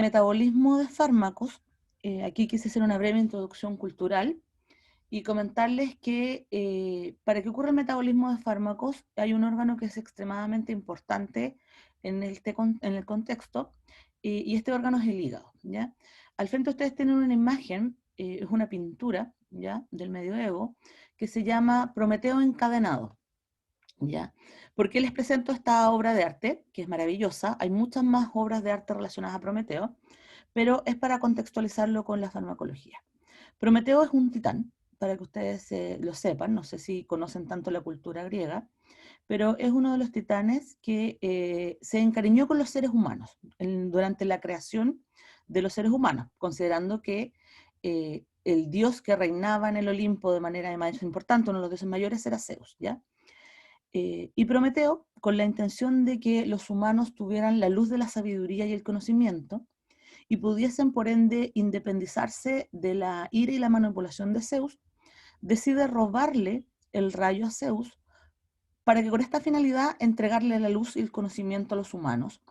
Metabolismo de fármacos, aquí quise hacer una breve introducción cultural y comentarles que para que ocurra el metabolismo de fármacos hay un órgano que es extremadamente importante en el contexto, y este órgano es el hígado, ¿ya? Al frente ustedes tienen una imagen, es una pintura, ¿ya?, del medioevo, que se llama Prometeo encadenado, ¿ya? ¿Por qué les presento esta obra de arte? Que es maravillosa. Hay muchas más obras de arte relacionadas a Prometeo, pero es para contextualizarlo con la farmacología. Prometeo es un titán, para que ustedes lo sepan, no sé si conocen tanto la cultura griega, pero es uno de los titanes que se encariñó con los seres humanos durante la creación de los seres humanos, considerando que el dios que reinaba en el Olimpo de manera más importante, uno de los dioses mayores, era Zeus, ¿ya? Y Prometeo, con la intención de que los humanos tuvieran la luz de la sabiduría y el conocimiento, y pudiesen por ende independizarse de la ira y la manipulación de Zeus, decide robarle el rayo a Zeus para que con esta finalidad entregarle la luz y el conocimiento a los humanos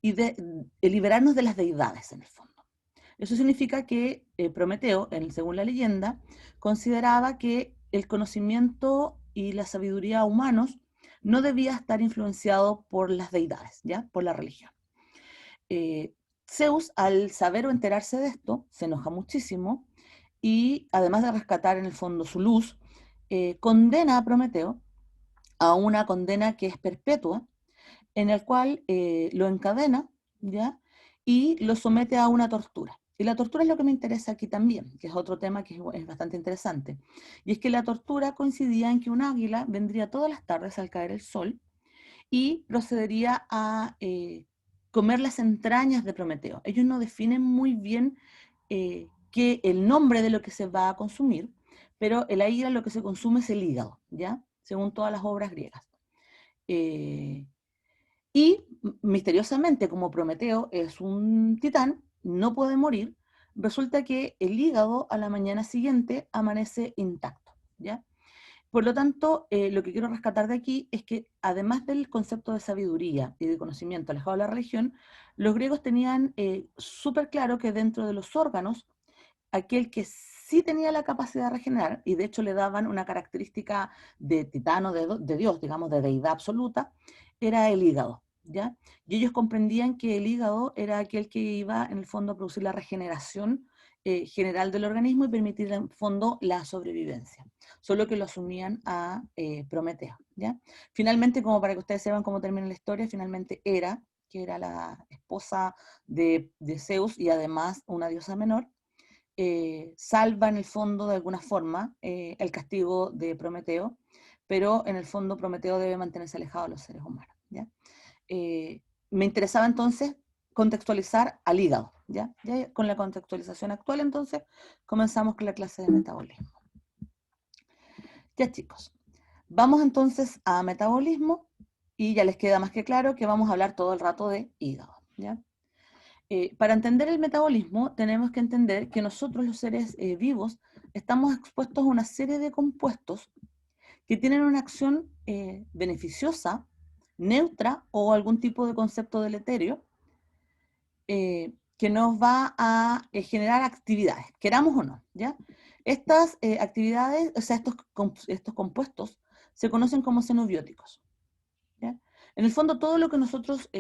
y liberarnos de las deidades en el fondo. Eso significa que Prometeo, según la leyenda, consideraba que el conocimiento y la sabiduría humanos no debía estar influenciado por las deidades, ¿ya?, por la religión. Zeus, al saber o enterarse de esto, se enoja muchísimo y, además de rescatar en el fondo su luz, condena a Prometeo a una condena que es perpetua, en el cual lo encadena, ¿ya?, y lo somete a una tortura. Y la tortura es lo que me interesa aquí también, que es otro tema que es bastante interesante. Y es que la tortura coincidía en que un águila vendría todas las tardes al caer el sol y procedería a comer las entrañas de Prometeo. Ellos no definen muy bien el nombre de lo que se va a consumir, pero el águila lo que se consume es el hígado, ¿ya?, según todas las obras griegas. Y misteriosamente, como Prometeo es un titán, no puede morir, resulta que el hígado a la mañana siguiente amanece intacto, ¿ya? Por lo tanto, lo que quiero rescatar de aquí es que, además del concepto de sabiduría y de conocimiento alejado de la religión, los griegos tenían súper claro que dentro de los órganos, aquel que sí tenía la capacidad de regenerar, y de hecho le daban una característica de titano, de Dios, digamos, de deidad absoluta, era el hígado, ¿ya? Y ellos comprendían que el hígado era aquel que iba, en el fondo, a producir la regeneración general del organismo y permitir, en el fondo, la sobrevivencia. Solo que lo asumían a Prometeo, ¿ya? Finalmente, como para que ustedes sepan cómo termina la historia, finalmente Hera, que era la esposa de Zeus y además una diosa menor, salva en el fondo de alguna forma el castigo de Prometeo, pero en el fondo Prometeo debe mantenerse alejado de los seres humanos, ¿ya? Me interesaba entonces contextualizar al hígado, ¿ya? Ya con la contextualización actual entonces comenzamos con la clase de metabolismo. Ya, chicos, vamos entonces a metabolismo y ya les queda más que claro que vamos a hablar todo el rato de hígado, ¿ya? Para entender el metabolismo tenemos que entender que nosotros los seres vivos estamos expuestos a una serie de compuestos que tienen una acción beneficiosa, neutra o algún tipo de concepto deleterio que nos va a generar actividades, queramos o no, ¿ya? Estas actividades, o sea, estos compuestos se conocen como xenobióticos, ¿ya? En el fondo, todo lo que nosotros,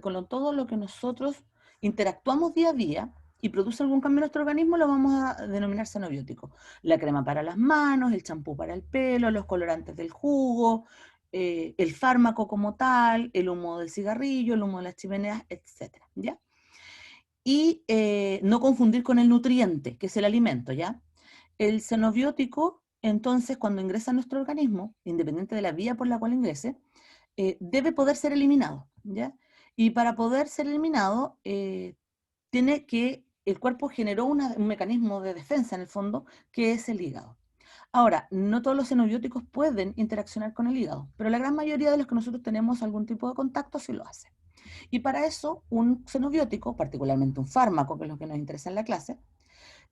con todo lo que nosotros interactuamos día a día y produce algún cambio en nuestro organismo, lo vamos a denominar xenobiótico. La crema para las manos, el champú para el pelo, los colorantes del jugo, el fármaco como tal, el humo del cigarrillo, el humo de las chimeneas, etcétera, ¿ya? Y no confundir con el nutriente, que es el alimento, ¿ya? El xenobiótico, entonces, cuando ingresa a nuestro organismo, independiente de la vía por la cual ingrese, debe poder ser eliminado, ¿ya? Y para poder ser eliminado, tiene que, el cuerpo generó un mecanismo de defensa en el fondo, que es el hígado. Ahora, no todos los xenobióticos pueden interaccionar con el hígado, pero la gran mayoría de los que nosotros tenemos algún tipo de contacto sí lo hace. Y para eso, un xenobiótico, particularmente un fármaco, que es lo que nos interesa en la clase,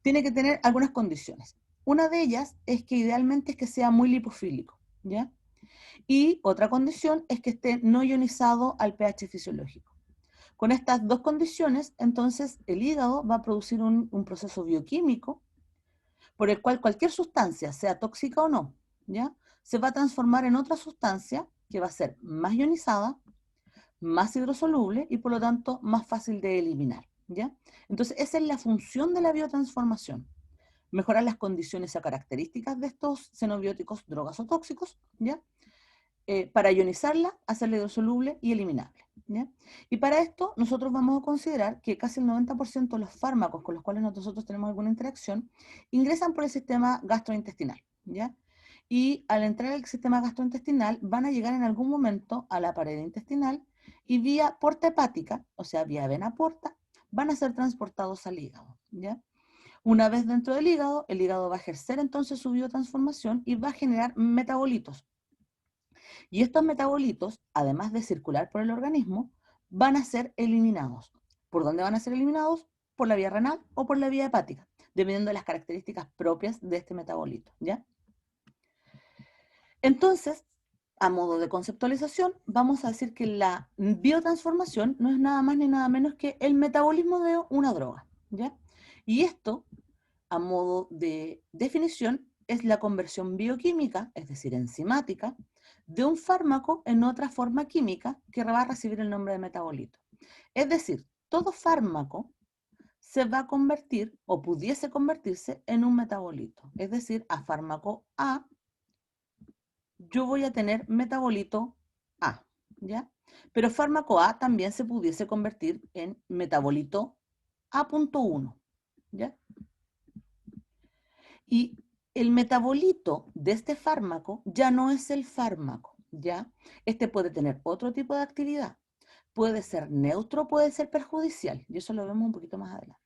tiene que tener algunas condiciones. Una de ellas es que idealmente es que sea muy lipofílico, ¿ya? Y otra condición es que esté no ionizado al pH fisiológico. Con estas dos condiciones, entonces el hígado va a producir un proceso bioquímico por el cual cualquier sustancia, sea tóxica o no, ¿ya? Se va a transformar en otra sustancia que va a ser más ionizada, más hidrosoluble y por lo tanto más fácil de eliminar, ¿ya? Entonces esa es la función de la biotransformación. Mejorar las condiciones o características de estos xenobióticos, drogas o tóxicos, ¿ya? Para ionizarla, hacerla hidrosoluble y eliminable, ¿ya? Y para esto nosotros vamos a considerar que casi el 90% de los fármacos con los cuales nosotros tenemos alguna interacción ingresan por el sistema gastrointestinal, ¿ya? Y al entrar al sistema gastrointestinal van a llegar en algún momento a la pared intestinal y vía porta hepática, o sea, vía vena porta, van a ser transportados al hígado, ¿ya? Una vez dentro del hígado, el hígado va a ejercer entonces su biotransformación y va a generar metabolitos. Y estos metabolitos, además de circular por el organismo, van a ser eliminados. ¿Por dónde van a ser eliminados? Por la vía renal o por la vía hepática, dependiendo de las características propias de este metabolito, ¿ya? Entonces, a modo de conceptualización, vamos a decir que la biotransformación no es nada más ni nada menos que el metabolismo de una droga, ¿ya? Y esto, a modo de definición, es la conversión bioquímica, es decir, enzimática, de un fármaco en otra forma química que va a recibir el nombre de metabolito. Es decir, todo fármaco se va a convertir o pudiese convertirse en un metabolito. Es decir, a fármaco A yo voy a tener metabolito A, ¿ya? Pero fármaco A también se pudiese convertir en metabolito A.1, ¿ya? Y el metabolito de este fármaco ya no es el fármaco, ¿ya? Este puede tener otro tipo de actividad. Puede ser neutro, puede ser perjudicial, y eso lo vemos un poquito más adelante.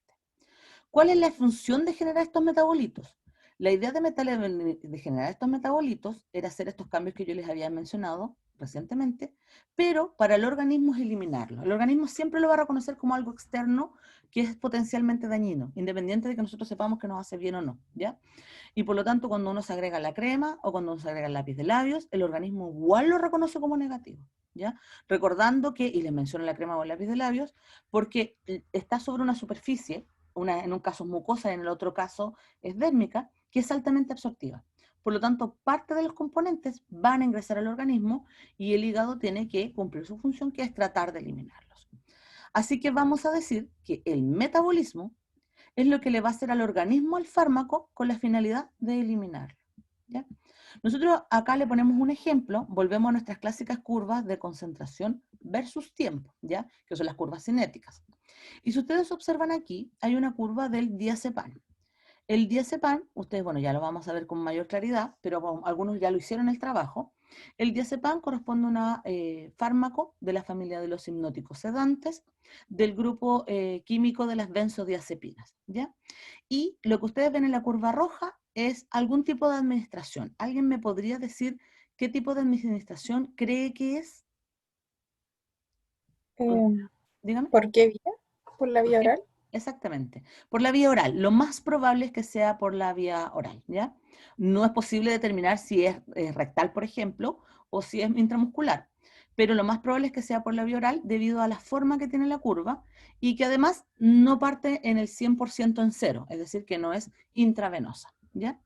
¿Cuál es la función de generar estos metabolitos? La idea de generar estos metabolitos era hacer estos cambios que yo les había mencionado recientemente, pero para el organismo es eliminarlo. El organismo siempre lo va a reconocer como algo externo que es potencialmente dañino, independiente de que nosotros sepamos que nos hace bien o no, ¿ya? Y por lo tanto, cuando uno se agrega la crema o cuando uno se agrega el lápiz de labios, el organismo igual lo reconoce como negativo, ¿ya? Recordando que, y les menciono la crema o el lápiz de labios, porque está sobre una superficie, en un caso es mucosa y en el otro caso es dérmica, que es altamente absortiva. Por lo tanto, parte de los componentes van a ingresar al organismo y el hígado tiene que cumplir su función, que es tratar de eliminarlos. Así que vamos a decir que el metabolismo es lo que le va a hacer al organismo el fármaco con la finalidad de eliminarlo, ¿ya? Nosotros acá le ponemos un ejemplo, volvemos a nuestras clásicas curvas de concentración versus tiempo, ¿ya? Que son las curvas cinéticas. Y si ustedes observan aquí, hay una curva del diazepam. El diazepam, ustedes, bueno, ya lo vamos a ver con mayor claridad, pero bueno, algunos ya lo hicieron el trabajo. El diazepam corresponde a un fármaco de la familia de los hipnóticos sedantes, del grupo químico de las benzodiazepinas, ¿ya? Y lo que ustedes ven en la curva roja es algún tipo de administración. ¿Alguien me podría decir qué tipo de administración cree que es? Eh, Dígame. ¿Por qué vía? ¿Por la ¿Por vía qué? oral? Exactamente. Por la vía oral. Lo más probable es que sea por la vía oral, ¿ya? No es posible determinar si es rectal, por ejemplo, o si es intramuscular, pero lo más probable es que sea por la vía oral debido a la forma que tiene la curva y que además no parte en el 100% en cero, es decir, que no es intravenosa, ¿ya?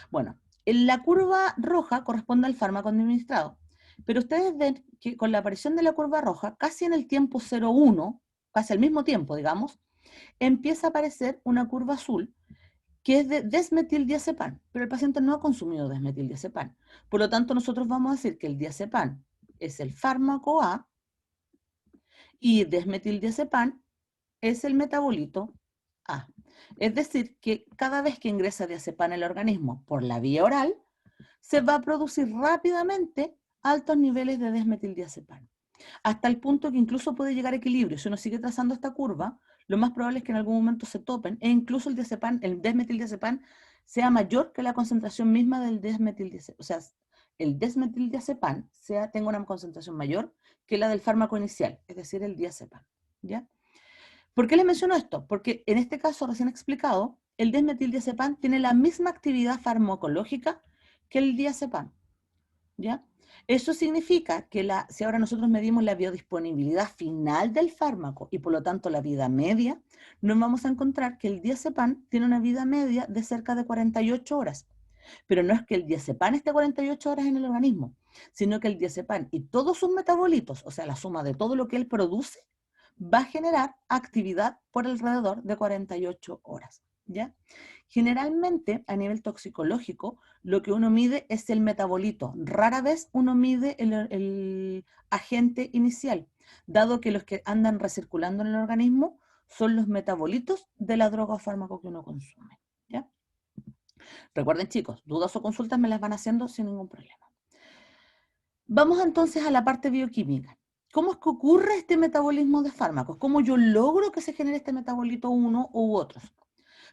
Bueno, en la curva roja corresponde al fármaco administrado, pero ustedes ven que con la aparición de la curva roja, casi en el tiempo 0,1, casi al mismo tiempo, digamos, empieza a aparecer una curva azul que es de desmetildiazepam, pero el paciente no ha consumido desmetildiazepam. Por lo tanto, nosotros vamos a decir que el diazepam es el fármaco A y desmetildiazepam es el metabolito A. Es decir, que cada vez que ingresa diazepam al organismo por la vía oral, se va a producir rápidamente altos niveles de desmetildiazepam, hasta el punto que incluso puede llegar a equilibrio. Si uno sigue trazando esta curva, lo más probable es que en algún momento se topen e incluso el desmetildiazepam sea mayor que la concentración misma del desmetildiazepam. O sea, el desmetildiazepam tenga una concentración mayor que la del fármaco inicial, es decir, el diazepam, ¿ya? ¿Por qué les menciono esto? Porque en este caso recién explicado, el desmetildiazepam tiene la misma actividad farmacológica que el diazepam, ¿ya? Eso significa que si ahora nosotros medimos la biodisponibilidad final del fármaco y por lo tanto la vida media, nos vamos a encontrar que el diazepam tiene una vida media de cerca de 48 horas. Pero no es que el diazepam esté 48 horas en el organismo, sino que el diazepam y todos sus metabolitos, o sea, la suma de todo lo que él produce, va a generar actividad por alrededor de 48 horas, ¿ya? Generalmente, a nivel toxicológico, lo que uno mide es el metabolito. Rara vez uno mide el agente inicial, dado que los que andan recirculando en el organismo son los metabolitos de la droga o fármaco que uno consume, ¿ya? Recuerden, chicos, dudas o consultas me las van haciendo sin ningún problema. Vamos entonces a la parte bioquímica. ¿Cómo es que ocurre este metabolismo de fármacos? ¿Cómo yo logro que se genere este metabolito uno u otros?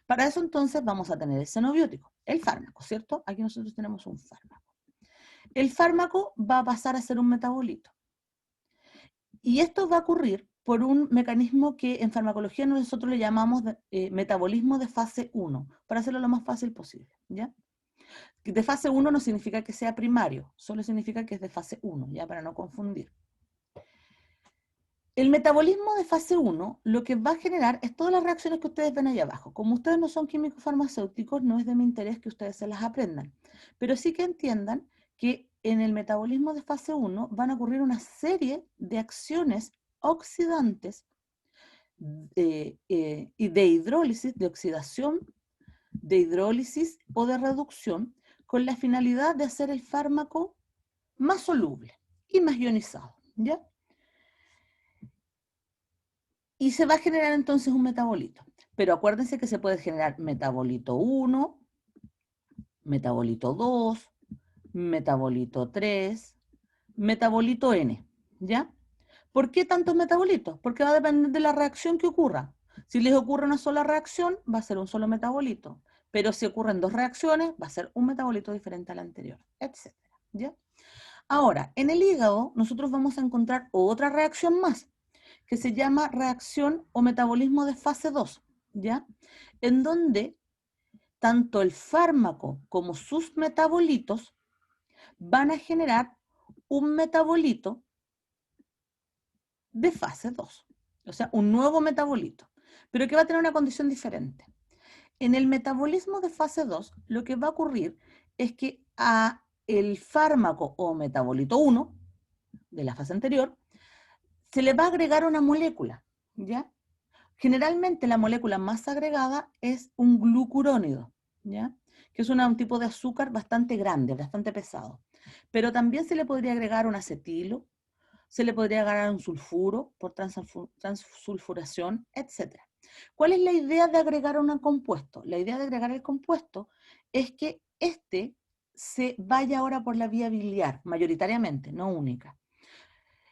Para eso entonces vamos a tener el xenobiótico, el fármaco, ¿cierto? Aquí nosotros tenemos un fármaco. El fármaco va a pasar a ser un metabolito. Y esto va a ocurrir por un mecanismo que en farmacología nosotros le llamamos metabolismo de fase 1, para hacerlo lo más fácil posible, ¿ya? De fase 1 no significa que sea primario, solo significa que es de fase 1, ya para no confundir. El metabolismo de fase 1 lo que va a generar es todas las reacciones que ustedes ven ahí abajo. Como ustedes no son químicos farmacéuticos, no es de mi interés que ustedes se las aprendan, pero sí que entiendan que en el metabolismo de fase 1 van a ocurrir una serie de acciones oxidantes y de hidrólisis, de oxidación, de hidrólisis o de reducción, con la finalidad de hacer el fármaco más soluble y más ionizado, ¿ya? Y se va a generar entonces un metabolito. Pero acuérdense que se puede generar metabolito 1, metabolito 2, metabolito 3, metabolito N, ¿ya? ¿Por qué tantos metabolitos? Porque va a depender de la reacción que ocurra. Si les ocurre una sola reacción, va a ser un solo metabolito. Pero si ocurren dos reacciones, va a ser un metabolito diferente al anterior, etc. ¿Ya? Ahora, en el hígado, nosotros vamos a encontrar otra reacción más, que se llama reacción o metabolismo de fase 2, ¿ya? En donde tanto el fármaco como sus metabolitos van a generar un metabolito de fase 2, o sea, un nuevo metabolito, pero que va a tener una condición diferente. En el metabolismo de fase 2, lo que va a ocurrir es que a el fármaco o metabolito 1 de la fase anterior se le va a agregar una molécula, ¿ya? Generalmente la molécula más agregada es un glucurónido, ¿ya? Que es un tipo de azúcar bastante grande, bastante pesado. Pero también se le podría agregar un acetilo, se le podría agregar un sulfuro por transsulfuración, etc. ¿Cuál es la idea de agregar un compuesto? La idea de agregar el compuesto es que este se vaya ahora por la vía biliar, mayoritariamente, no única.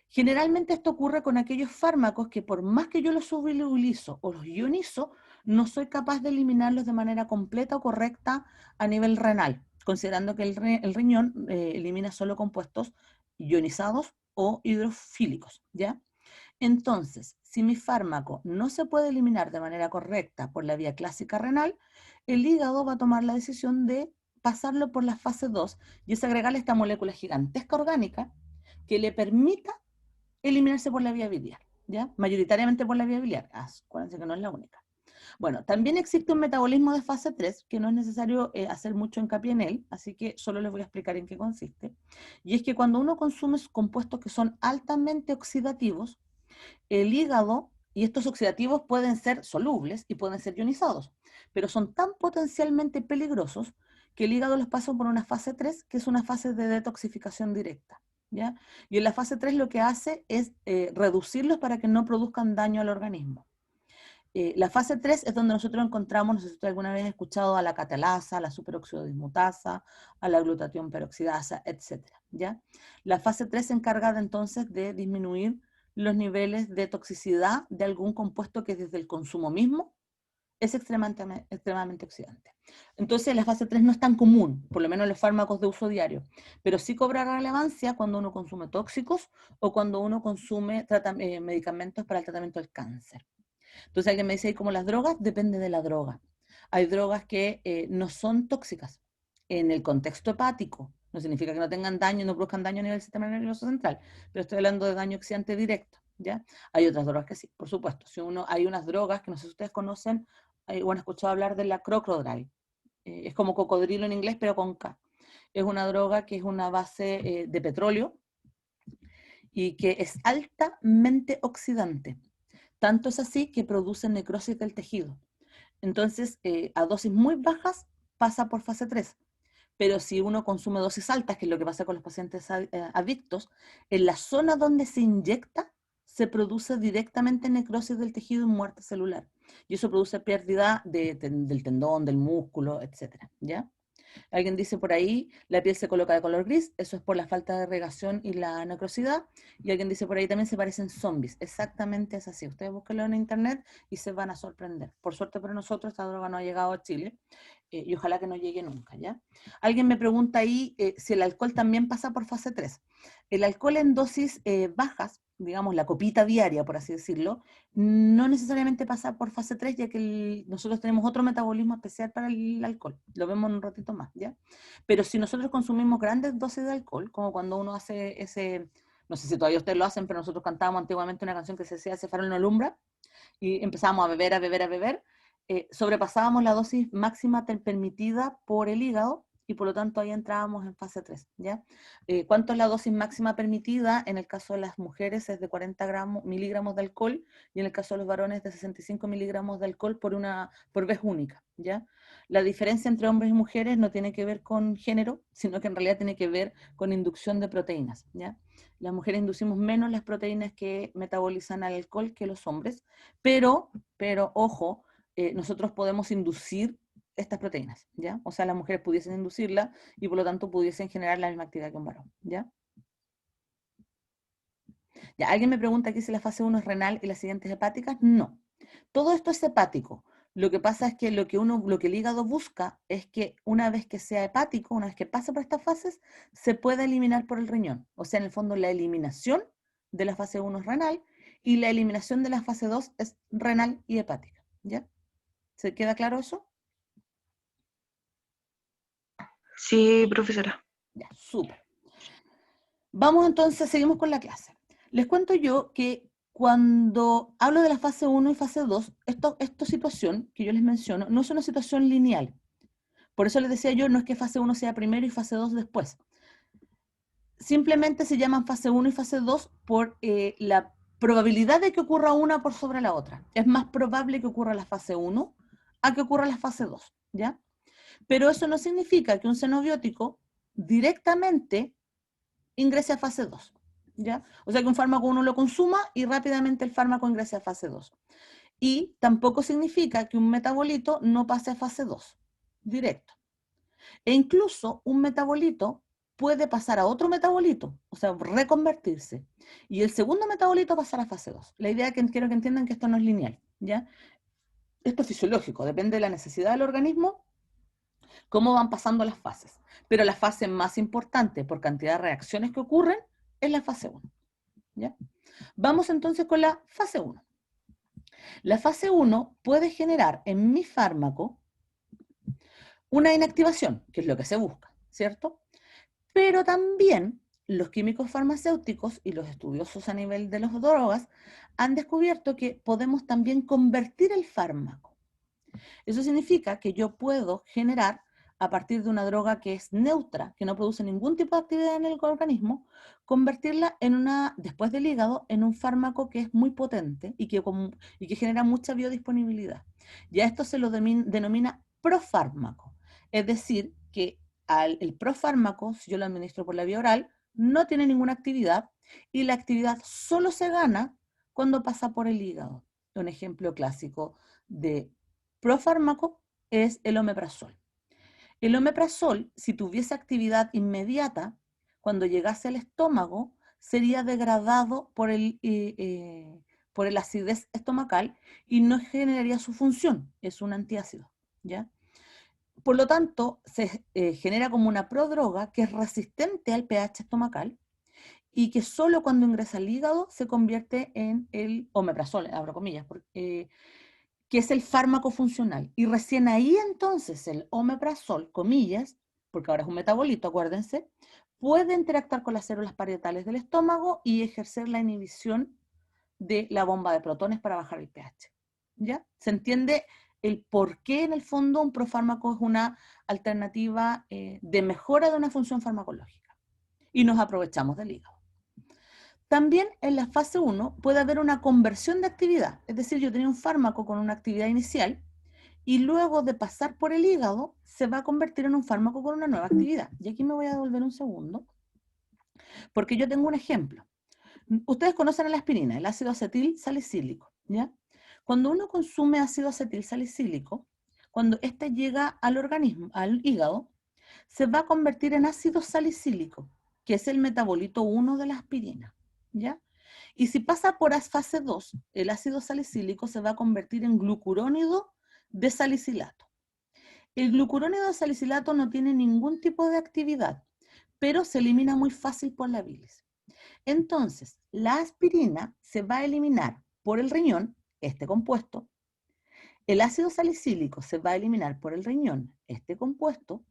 Generalmente esto ocurre con aquellos fármacos que por más que yo los subutilizo o los ionizo, no soy capaz de eliminarlos de manera completa o correcta a nivel renal, considerando que el riñón elimina solo compuestos ionizados o hidrofílicos, ¿ya? Entonces, si mi fármaco no se puede eliminar de manera correcta por la vía clásica renal, el hígado va a tomar la decisión de pasarlo por la fase 2 y es agregarle esta molécula gigantesca orgánica que le permita eliminarse por la vía biliar, ¿ya? Mayoritariamente por la vía biliar. Acuérdense que no es la única. Bueno, también existe un metabolismo de fase 3 que no es necesario hacer mucho hincapié en él, así que solo les voy a explicar en qué consiste. Y es que cuando uno consume compuestos que son altamente oxidativos, el hígado, y estos oxidativos pueden ser solubles y pueden ser ionizados, pero son tan potencialmente peligrosos que el hígado los pasa por una fase 3, que es una fase de detoxificación directa, ¿ya? Y en la fase 3 lo que hace es reducirlos para que no produzcan daño al organismo. La fase 3 es donde nosotros encontramos, no sé si usted alguna vez ha escuchado a la catalasa, a la superóxido dismutasa, a la glutatión peroxidasa, etcétera, ¿ya? La fase 3 se encarga de, entonces de disminuir los niveles de toxicidad de algún compuesto que desde el consumo mismo es extremadamente oxidante. Entonces la fase 3 no es tan común, por lo menos en los fármacos de uso diario, pero sí cobra relevancia cuando uno consume tóxicos o cuando uno consume medicamentos para el tratamiento del cáncer. Entonces alguien me dice, ¿y cómo las drogas? Depende de la droga. Hay drogas que no son tóxicas en el contexto hepático, No significa que no tengan daño, no produzcan daño a nivel del sistema nervioso central, pero estoy hablando de daño oxidante directo, ¿ya? Hay otras drogas que sí, por supuesto. Hay unas drogas que no sé si ustedes conocen, o han escuchado hablar de la crocodile. Es como cocodrilo en inglés, pero con K. Es una droga que es una base de petróleo y que es altamente oxidante. Tanto es así que produce necrosis del tejido. Entonces, a dosis muy bajas pasa por fase 3. Pero si uno consume dosis altas, que es lo que pasa con los pacientes adictos, en la zona donde se inyecta se produce directamente necrosis del tejido y muerte celular. Y eso produce pérdida del tendón, del músculo, etcétera, ¿ya? Alguien dice por ahí, la piel se coloca de color gris, eso es por la falta de regación y la necrosidad. Y alguien dice por ahí también se parecen zombies. Exactamente es así. Ustedes búsquenlo en internet y se van a sorprender. Por suerte para nosotros esta droga no ha llegado a Chile y ojalá que no llegue nunca, ¿ya? Alguien me pregunta ahí si el alcohol también pasa por fase 3. El alcohol en dosis bajas, digamos la copita diaria, por así decirlo, no necesariamente pasa por fase 3, ya que nosotros tenemos otro metabolismo especial para el alcohol. Lo vemos en un ratito más, ¿ya? Pero si nosotros consumimos grandes dosis de alcohol, como cuando uno hace ese, no sé si todavía ustedes lo hacen, pero nosotros cantábamos antiguamente una canción que se decía "Ese farol no alumbra", y empezábamos a beber, a beber, a beber, sobrepasábamos la dosis máxima permitida por el hígado y por lo tanto ahí entrábamos en fase 3, ¿ya? ¿Cuánto es la dosis máxima permitida? En el caso de las mujeres es de 40 miligramos de alcohol y en el caso de los varones de 65 miligramos de alcohol por vez única, ¿ya? La diferencia entre hombres y mujeres no tiene que ver con género, sino que en realidad tiene que ver con inducción de proteínas, ¿ya? Las mujeres inducimos menos las proteínas que metabolizan al alcohol que los hombres, pero ojo, nosotros podemos inducir estas proteínas, ¿ya? O sea, las mujeres pudiesen inducirla y por lo tanto pudiesen generar la misma actividad que un varón, ¿ya? Ya, alguien me pregunta aquí si la fase 1 es renal y la siguiente es hepática. No. Todo esto es hepático. Lo que pasa es que lo que el hígado busca es que una vez que sea hepático, una vez que pase por estas fases, se pueda eliminar por el riñón. O sea, en el fondo la eliminación de la fase 1 es renal y la eliminación de la fase 2 es renal y hepática, ¿ya? ¿Se queda claro eso? Sí, profesora. Ya, súper. Vamos entonces, seguimos con la clase. Les cuento yo que cuando hablo de la fase 1 y fase 2, esta situación que yo les menciono no es una situación lineal. Por eso les decía yo, no es que fase 1 sea primero y fase 2 después. Simplemente se llaman fase 1 y fase 2 por la probabilidad de que ocurra una por sobre la otra. Es más probable que ocurra la fase 1 a que ocurra la fase 2, ¿ya? Pero eso no significa que un xenobiótico directamente ingrese a fase 2, ¿ya? O sea que un fármaco uno lo consuma y rápidamente el fármaco ingrese a fase 2. Y tampoco significa que un metabolito no pase a fase 2, directo. E incluso un metabolito puede pasar a otro metabolito, o sea, reconvertirse. Y el segundo metabolito pasar a fase 2. La idea es que quiero que entiendan que esto no es lineal, ¿ya? Esto es fisiológico, depende de la necesidad del organismo, cómo van pasando las fases. Pero la fase más importante por cantidad de reacciones que ocurren es la fase 1, ¿ya? Vamos entonces con la fase 1. La fase 1 puede generar en mi fármaco una inactivación, que es lo que se busca, ¿cierto? Pero también los químicos farmacéuticos y los estudiosos a nivel de las drogas han descubierto que podemos también convertir el fármaco. Eso significa que yo puedo generar, a partir de una droga que es neutra, que no produce ningún tipo de actividad en el organismo, convertirla después del hígado, en un fármaco que es muy potente y que genera mucha biodisponibilidad. Y a esto se lo denomina profármaco. Es decir, que el profármaco, si yo lo administro por la vía oral, no tiene ninguna actividad y la actividad solo se gana cuando pasa por el hígado. Un ejemplo clásico de profármaco es el omeprazol. El omeprazol, si tuviese actividad inmediata, cuando llegase al estómago, sería degradado por el acidez estomacal y no generaría su función, es un antiácido, ¿ya? Por lo tanto, se genera como una prodroga que es resistente al pH estomacal y que solo cuando ingresa al hígado se convierte en el omeprazol, abro comillas, que es el fármaco funcional. Y recién ahí entonces el omeprazol, comillas, porque ahora es un metabolito, acuérdense, puede interactuar con las células parietales del estómago y ejercer la inhibición de la bomba de protones para bajar el pH. ¿Ya? ¿Se entiende el por qué en el fondo un profármaco es una alternativa de mejora de una función farmacológica? Y nos aprovechamos del hígado. También en la fase 1 puede haber una conversión de actividad, es decir, yo tenía un fármaco con una actividad inicial y luego de pasar por el hígado se va a convertir en un fármaco con una nueva actividad. Y aquí me voy a devolver un segundo, porque yo tengo un ejemplo. Ustedes conocen la aspirina, el ácido acetil salicílico, ¿ya? Cuando uno consume ácido acetil salicílico, cuando éste llega al organismo, al hígado, se va a convertir en ácido salicílico, que es el metabolito 1 de la aspirina, ¿ya? Y si pasa por fase 2, el ácido salicílico se va a convertir en glucurónido de salicilato. El glucurónido de salicilato no tiene ningún tipo de actividad, pero se elimina muy fácil por la bilis. Entonces, la aspirina se va a eliminar por el riñón, este compuesto, el ácido salicílico se va a eliminar por el riñón, este compuesto,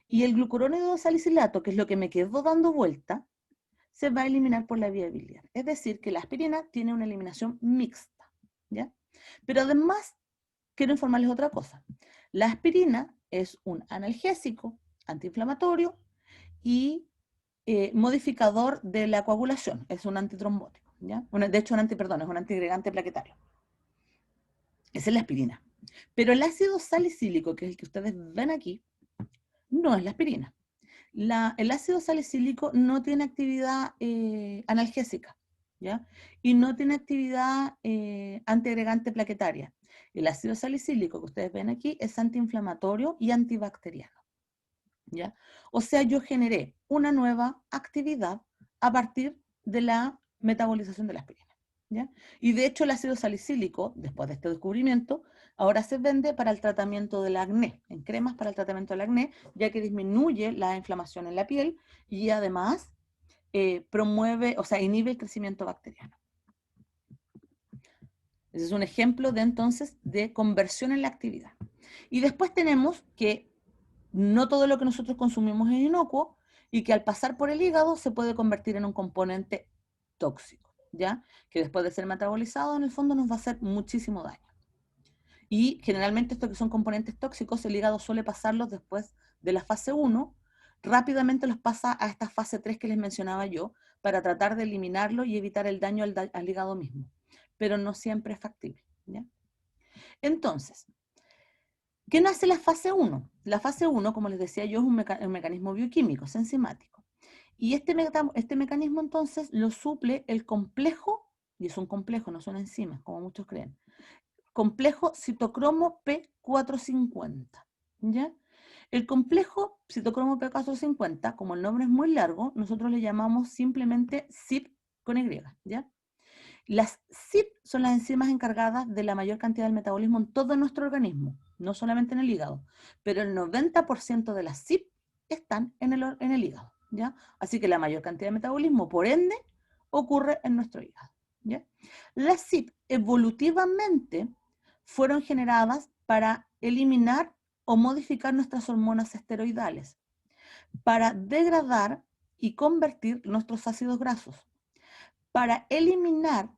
y el glucurónido de salicilato, que es lo que me quedó dando vuelta, se va a eliminar por la vía biliar. Es decir, que la aspirina tiene una eliminación mixta, ¿ya? Pero además, quiero informarles otra cosa. La aspirina es un analgésico, antiinflamatorio y modificador de la coagulación, es un antitrombótico, ¿ya? De hecho, es un antiagregante plaquetario. Esa es la aspirina. Pero el ácido salicílico, que es el que ustedes ven aquí, no es la aspirina. El ácido salicílico no tiene actividad analgésica, ¿ya? Y no tiene actividad antiagregante plaquetaria. El ácido salicílico que ustedes ven aquí es antiinflamatorio y antibacteriano, ¿ya? O sea, yo generé una nueva actividad a partir de la metabolización de la aspirina, ¿ya? Y de hecho el ácido salicílico, después de este descubrimiento, ahora se vende para el tratamiento del acné, en cremas para el tratamiento del acné, ya que disminuye la inflamación en la piel y además promueve, o sea, inhibe el crecimiento bacteriano. Ese es un ejemplo de entonces de conversión en la actividad. Y después tenemos que no todo lo que nosotros consumimos es inocuo y que al pasar por el hígado se puede convertir en un componente tóxico, ¿ya? Que después de ser metabolizado en el fondo nos va a hacer muchísimo daño. Y generalmente estos que son componentes tóxicos, el hígado suele pasarlos después de la fase 1, rápidamente los pasa a esta fase 3 que les mencionaba yo, para tratar de eliminarlo y evitar el daño al hígado mismo. Pero no siempre es factible, ¿ya? Entonces, ¿qué nace la fase 1? La fase 1, como les decía yo, es un mecanismo bioquímico, es enzimático. Y este mecanismo entonces lo suple el complejo, y es un complejo, no son enzimas, como muchos creen, complejo citocromo P450, ¿ya? El complejo citocromo P450, como el nombre es muy largo, nosotros le llamamos simplemente CYP con Y, ¿ya? Las CYP son las enzimas encargadas de la mayor cantidad del metabolismo en todo nuestro organismo, no solamente en el hígado, pero el 90% de las CYP están en el hígado, ¿ya? Así que la mayor cantidad de metabolismo, por ende, ocurre en nuestro hígado, ¿ya? Las CYP evolutivamente fueron generadas para eliminar o modificar nuestras hormonas esteroidales, para degradar y convertir nuestros ácidos grasos, para eliminar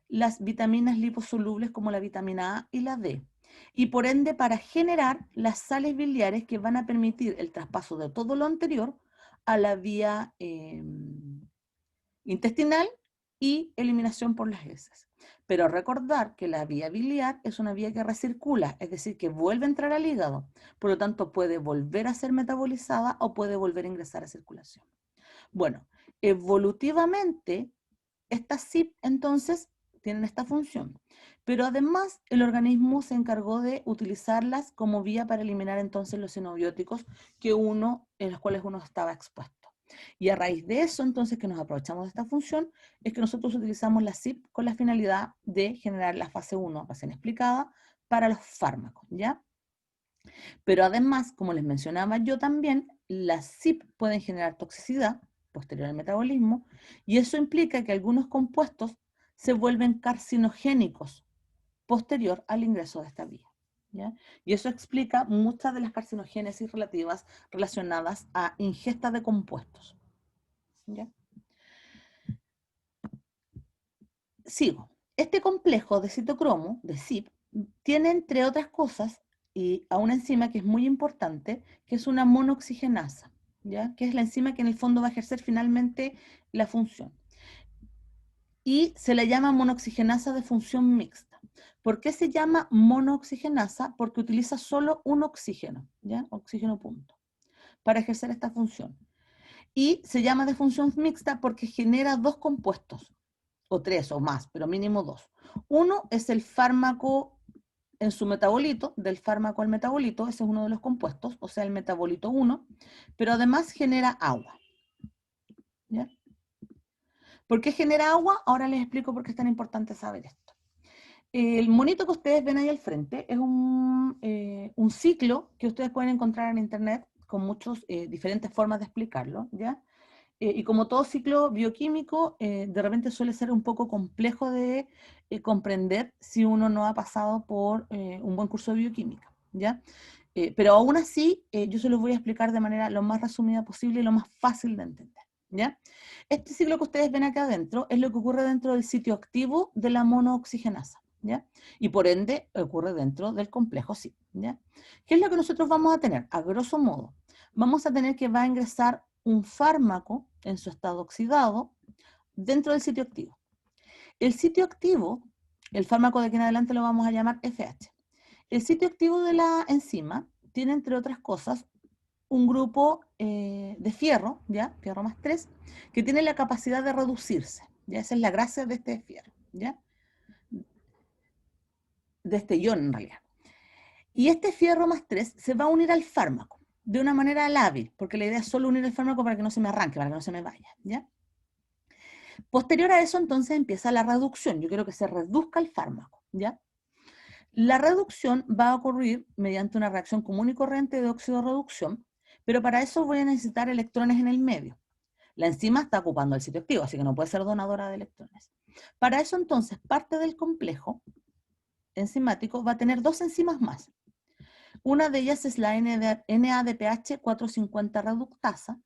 las vitaminas liposolubles como la vitamina A y la D, y por ende para generar las sales biliares que van a permitir el traspaso de todo lo anterior a la vía intestinal y eliminación por las heces. Pero recordar que la vía biliar es una vía que recircula, es decir, que vuelve a entrar al hígado, por lo tanto puede volver a ser metabolizada o puede volver a ingresar a circulación. Bueno, evolutivamente, estas CYP entonces tienen esta función, pero además el organismo se encargó de utilizarlas como vía para eliminar entonces los xenobióticos en los cuales uno estaba expuesto. Y a raíz de eso, entonces, que nos aprovechamos de esta función, es que nosotros utilizamos la CYP con la finalidad de generar la fase 1, recién explicada, para los fármacos, ¿ya? Pero además, como les mencionaba yo también, las CYP pueden generar toxicidad posterior al metabolismo, y eso implica que algunos compuestos se vuelven carcinogénicos posterior al ingreso de esta vía. ¿ya? Y eso explica muchas de las carcinogénesis relacionadas a ingesta de compuestos, ¿ya? Sigo. Este complejo de citocromo, de CYP, tiene entre otras cosas y a una enzima que es muy importante, que es una monooxigenasa, ¿ya? Que es la enzima que en el fondo va a ejercer finalmente la función. Y se le llama monooxigenasa de función mixta. ¿Por qué se llama monooxigenasa? Porque utiliza solo un oxígeno, ¿ya? Oxígeno punto, para ejercer esta función. Y se llama de función mixta porque genera dos compuestos, o tres o más, pero mínimo dos. Uno es el fármaco en su metabolito, del fármaco al metabolito, ese es uno de los compuestos, o sea, el metabolito 1, pero además genera agua, ¿ya? ¿Por qué genera agua? Ahora les explico por qué es tan importante saber esto. El monito que ustedes ven ahí al frente es un ciclo que ustedes pueden encontrar en internet con muchas diferentes formas de explicarlo, ¿ya? Y como todo ciclo bioquímico, de repente suele ser un poco complejo de comprender si uno no ha pasado por un buen curso de bioquímica, ¿ya? Pero aún así, yo se los voy a explicar de manera lo más resumida posible y lo más fácil de entender, ¿ya? Este ciclo que ustedes ven acá adentro es lo que ocurre dentro del sitio activo de la monooxigenasa, ¿ya? Y por ende ocurre dentro del complejo CYP, ¿ya? ¿Qué es lo que nosotros vamos a tener? A grosso modo, vamos a tener que va a ingresar un fármaco en su estado oxidado dentro del sitio activo. El sitio activo, el fármaco de aquí en adelante lo vamos a llamar FH. El sitio activo de la enzima tiene, entre otras cosas, un grupo de fierro, ¿ya? Fierro más 3, que tiene la capacidad de reducirse, ¿ya? Esa es la gracia de este fierro, ¿ya? De este ion, en realidad. Y este fierro más 3 se va a unir al fármaco de una manera lábil, porque la idea es solo unir el fármaco para que no se me arranque, para que no se me vaya, ¿ya? Posterior a eso, entonces, empieza la reducción. Yo quiero que se reduzca el fármaco, ¿ya? La reducción va a ocurrir mediante una reacción común y corriente de óxido-reducción, pero para eso voy a necesitar electrones en el medio. La enzima está ocupando el sitio activo, así que no puede ser donadora de electrones. Para eso, entonces, parte del complejo enzimático va a tener dos enzimas más. Una de ellas es la NADPH 450 reductasa,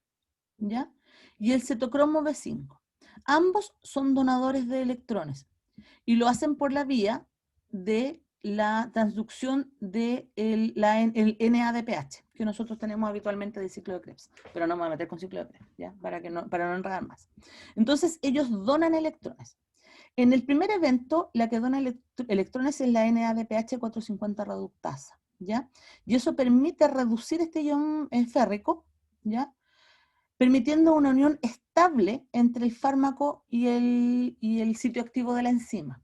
¿ya? Y el citocromo B5. Ambos son donadores de electrones y lo hacen por la vía de la transducción de el NADPH, que nosotros tenemos habitualmente del ciclo de Krebs, pero no me voy a meter con ciclo de Krebs, ¿ya? Para no enredar más. Entonces, ellos donan electrones. En el primer evento, la que dona electrones es la NADPH 450 reductasa, ¿ya? Y eso permite reducir este ion férrico, ¿ya? Permitiendo una unión estable entre el fármaco y el sitio activo de la enzima.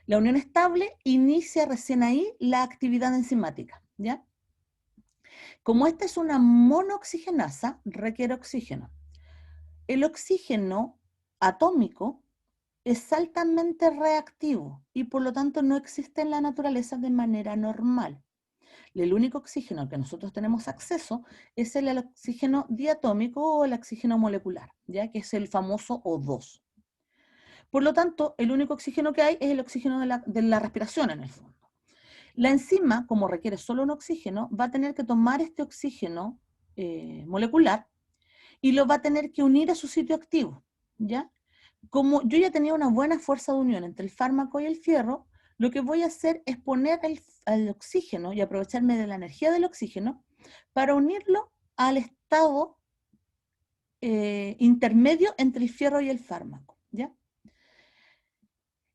La unión estable inicia recién ahí la actividad enzimática, ¿ya? Como esta es una monooxigenasa, requiere oxígeno. El oxígeno atómico es altamente reactivo y por lo tanto no existe en la naturaleza de manera normal. El único oxígeno al que nosotros tenemos acceso es el oxígeno diatómico o el oxígeno molecular, ¿ya? Que es el famoso O2. Por lo tanto, el único oxígeno que hay es el oxígeno de la respiración en el fondo. La enzima, como requiere solo un oxígeno, va a tener que tomar este oxígeno molecular y lo va a tener que unir a su sitio activo, ¿ya? Como yo ya tenía una buena fuerza de unión entre el fármaco y el fierro, lo que voy a hacer es poner el oxígeno y aprovecharme de la energía del oxígeno para unirlo al estado intermedio entre el fierro y el fármaco, ¿ya?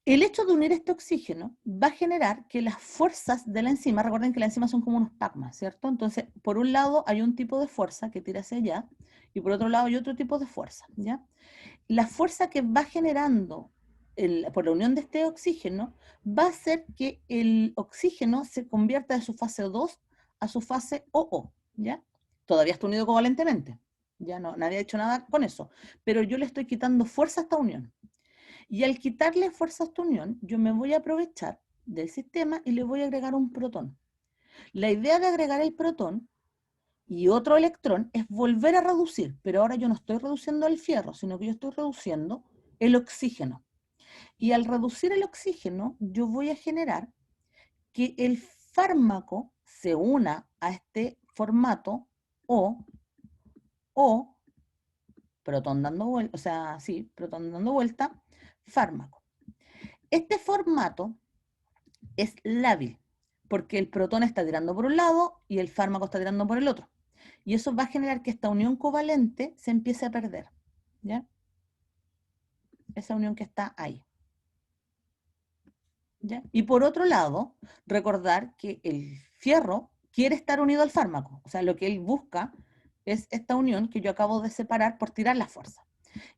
El hecho de unir este oxígeno va a generar que las fuerzas de la enzima, recuerden que las enzimas son como unos Pac-Man, ¿cierto? Entonces, por un lado hay un tipo de fuerza que tira hacia allá y por otro lado hay otro tipo de fuerza, ¿ya? La fuerza que va generando por la unión de este oxígeno va a hacer que el oxígeno se convierta de su fase 2 a su fase OO, ¿ya? Todavía está unido covalentemente, ya no, nadie ha hecho nada con eso, pero yo le estoy quitando fuerza a esta unión. Y al quitarle fuerza a esta unión, yo me voy a aprovechar del sistema y le voy a agregar un protón. La idea de agregar el protón y otro electrón es volver a reducir, pero ahora yo no estoy reduciendo el fierro, sino que yo estoy reduciendo el oxígeno. Y al reducir el oxígeno, yo voy a generar que fármaco se una a este formato o protón dando vuelta, o sea, sí, protón dando vuelta, fármaco. Este formato es lábil, porque el protón está tirando por un lado y el fármaco está tirando por el otro. Y eso va a generar que esta unión covalente se empiece a perder, ¿ya? Esa unión que está ahí. ¿Ya? Y por otro lado, recordar que el fierro quiere estar unido al fármaco. O sea, lo que él busca es esta unión que yo acabo de separar por tirar la fuerza.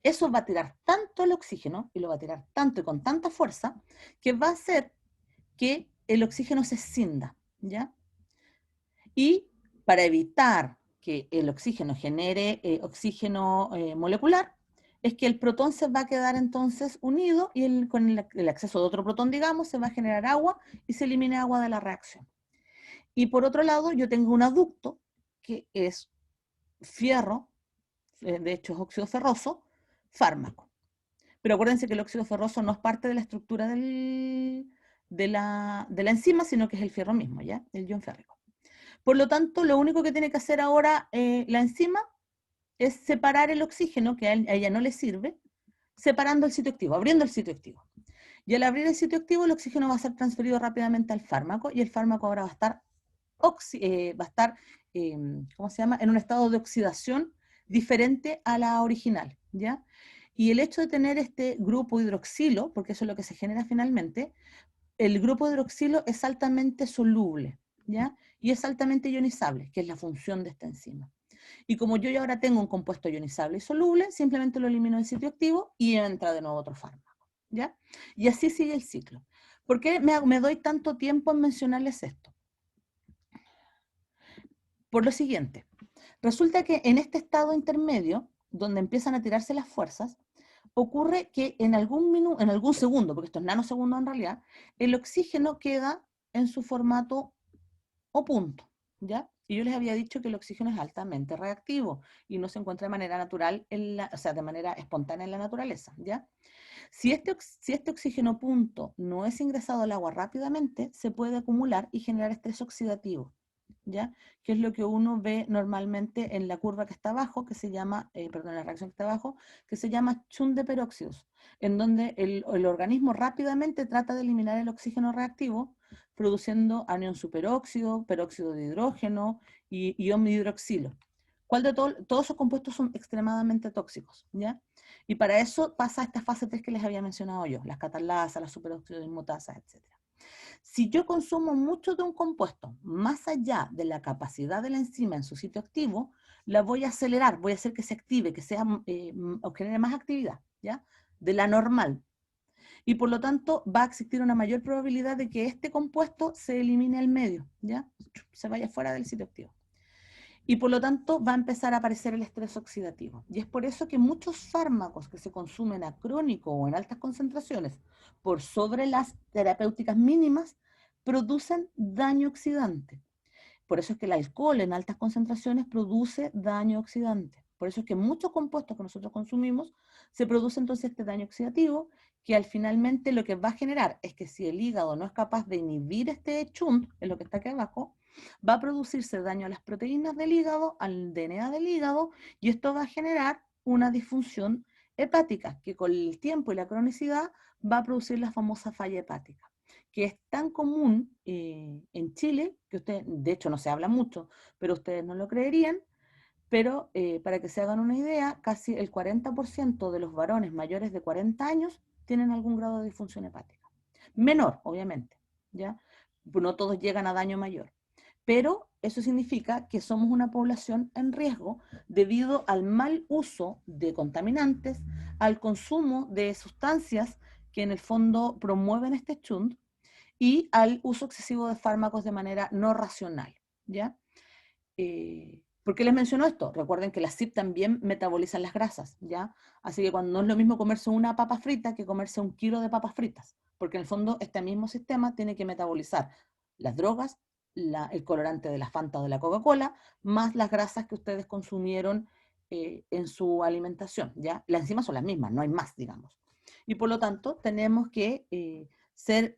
Eso va a tirar tanto el oxígeno, y lo va a tirar tanto y con tanta fuerza, que va a hacer que el oxígeno se escinda, ¿ya? Y para evitar que el oxígeno genere oxígeno molecular, es que el protón se va a quedar entonces unido y con el acceso de otro protón, digamos, se va a generar agua y se elimina agua de la reacción. Y por otro lado, yo tengo un aducto que es fierro, de hecho es óxido ferroso, fármaco. Pero acuérdense que el óxido ferroso no es parte de la estructura de la enzima, sino que es el fierro mismo, ¿ya? El ion férrico. Por lo tanto, lo único que tiene que hacer ahora la enzima es separar el oxígeno, que a ella no le sirve, separando el sitio activo, abriendo el sitio activo. Y al abrir el sitio activo, el oxígeno va a ser transferido rápidamente al fármaco y el fármaco ahora va a estar, ¿cómo se llama?, en un estado de oxidación diferente a la original, ¿ya? Y el hecho de tener este grupo hidroxilo, porque eso es lo que se genera finalmente, el grupo hidroxilo es altamente soluble, ¿ya? Y es altamente ionizable, que es la función de esta enzima. Y como yo ya ahora tengo un compuesto ionizable y soluble, simplemente lo elimino del sitio activo y entra de nuevo otro fármaco, ¿ya? Y así sigue el ciclo. ¿Por qué me doy tanto tiempo en mencionarles esto? Por lo siguiente, resulta que en este estado intermedio, donde empiezan a tirarse las fuerzas, ocurre que en algún segundo, porque esto es nanosegundos en realidad, el oxígeno queda en su formato o punto, ¿ya? Y yo les había dicho que el oxígeno es altamente reactivo y no se encuentra de manera natural, o sea, de manera espontánea en la naturaleza, ¿ya? Si este oxígeno punto no es ingresado al agua rápidamente, se puede acumular y generar estrés oxidativo, ¿ya? Que es lo que uno ve normalmente en la curva que está abajo, que se llama, perdón, la reacción que está abajo, que se llama Chun de peróxidos, en donde el organismo rápidamente trata de eliminar el oxígeno reactivo, produciendo anión superóxido, peróxido de hidrógeno y ion hidroxilo. ¿Cuál de todos esos compuestos son extremadamente tóxicos? ¿Ya? Y para eso pasa esta fase 3 que les había mencionado yo, las catalasas, las superoxidismutasas, etc. Si yo consumo mucho de un compuesto, más allá de la capacidad de la enzima en su sitio activo, la voy a acelerar, voy a hacer que se active, que sea, o genere más actividad, ¿ya? De la normal. Y por lo tanto va a existir una mayor probabilidad de que este compuesto se elimine al medio, ¿ya? Se vaya fuera del sitio activo. Y por lo tanto va a empezar a aparecer el estrés oxidativo. Y es por eso que muchos fármacos que se consumen a crónico o en altas concentraciones por sobre las terapéuticas mínimas producen daño oxidante. Por eso es que el alcohol en altas concentraciones produce daño oxidante. Por eso es que muchos compuestos que nosotros consumimos se produce entonces este daño oxidativo, que al finalmente lo que va a generar es que si el hígado no es capaz de inhibir este chunt, en lo que está aquí abajo, va a producirse daño a las proteínas del hígado, al DNA del hígado, y esto va a generar una disfunción hepática, que con el tiempo y la cronicidad va a producir la famosa falla hepática, que es tan común en Chile, que ustedes, de hecho no se habla mucho, pero ustedes no lo creerían, pero para que se hagan una idea, casi el 40% de los varones mayores de 40 años tienen algún grado de disfunción hepática. Menor, obviamente, ¿ya? No todos llegan a daño mayor. Pero eso significa que somos una población en riesgo debido al mal uso de contaminantes, al consumo de sustancias que en el fondo promueven este chunt y al uso excesivo de fármacos de manera no racional, ¿ya? ¿Por qué les menciono esto? Recuerden que las CYP también metabolizan las grasas, ¿ya? Así que cuando no es lo mismo comerse una papa frita que comerse 1 kilo de papas fritas, porque en el fondo este mismo sistema tiene que metabolizar las drogas, el colorante de la Fanta o de la Coca-Cola, más las grasas que ustedes consumieron en su alimentación, ¿ya? Las enzimas son las mismas, no hay más, digamos. Y por lo tanto tenemos que ser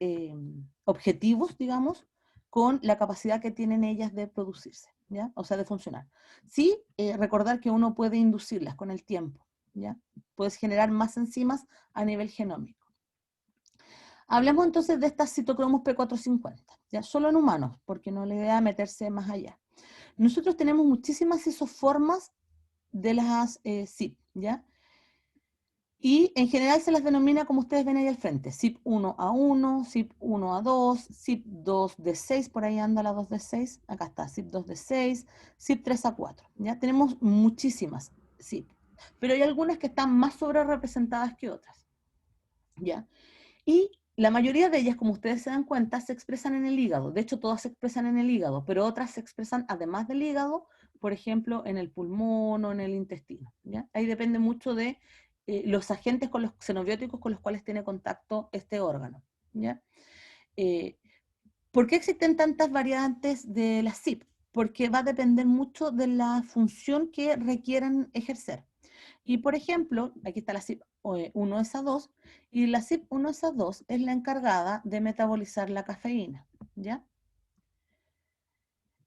objetivos, digamos, con la capacidad que tienen ellas de producirse, ¿ya? O sea, de funcionar. Sí, recordar que uno puede inducirlas con el tiempo, ¿ya? Puedes generar más enzimas a nivel genómico. Hablemos entonces de estas citocromos P450, ¿ya? Solo en humanos, porque no le idea meterse más allá. Nosotros tenemos muchísimas isoformas de las CYP, ¿ya? Y en general se las denomina como ustedes ven ahí al frente, CYP1A1, CYP1A2, CYP2D6, por ahí anda la 2D6, acá está, CYP2D6, CYP3A4, ¿ya? Tenemos muchísimas CYP, pero hay algunas que están más sobre representadas que otras, ¿ya? Y la mayoría de ellas, como ustedes se dan cuenta, se expresan en el hígado. De hecho, todas se expresan en el hígado, pero otras se expresan, además del hígado, por ejemplo, en el pulmón o en el intestino, ¿ya? Ahí depende mucho de los agentes con los xenobióticos con los cuales tiene contacto este órgano, ¿ya? Eh, ¿Por qué existen tantas variantes de la CYP? Porque va a depender mucho de la función que requieran ejercer. Y por ejemplo, aquí está la CYP1A2, y la CYP1A2 es la encargada de metabolizar la cafeína, ¿ya?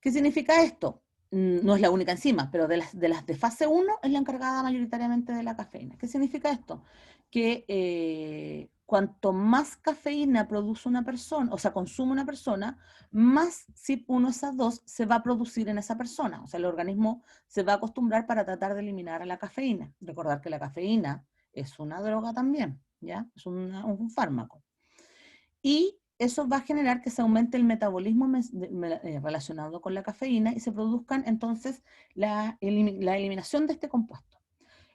¿Qué significa esto? No es la única enzima, pero de las de fase 1 es la encargada mayoritariamente de la cafeína. ¿Qué significa esto? Que cuanto más cafeína produce una persona, o sea, consume una persona, más CYP1A2 se va a producir en esa persona. O sea, el organismo se va a acostumbrar para tratar de eliminar a la cafeína. Recordar que la cafeína es una droga también, ¿ya? Es un fármaco. Y eso va a generar que se aumente el metabolismo relacionado con la cafeína y se produzcan entonces la eliminación de este compuesto.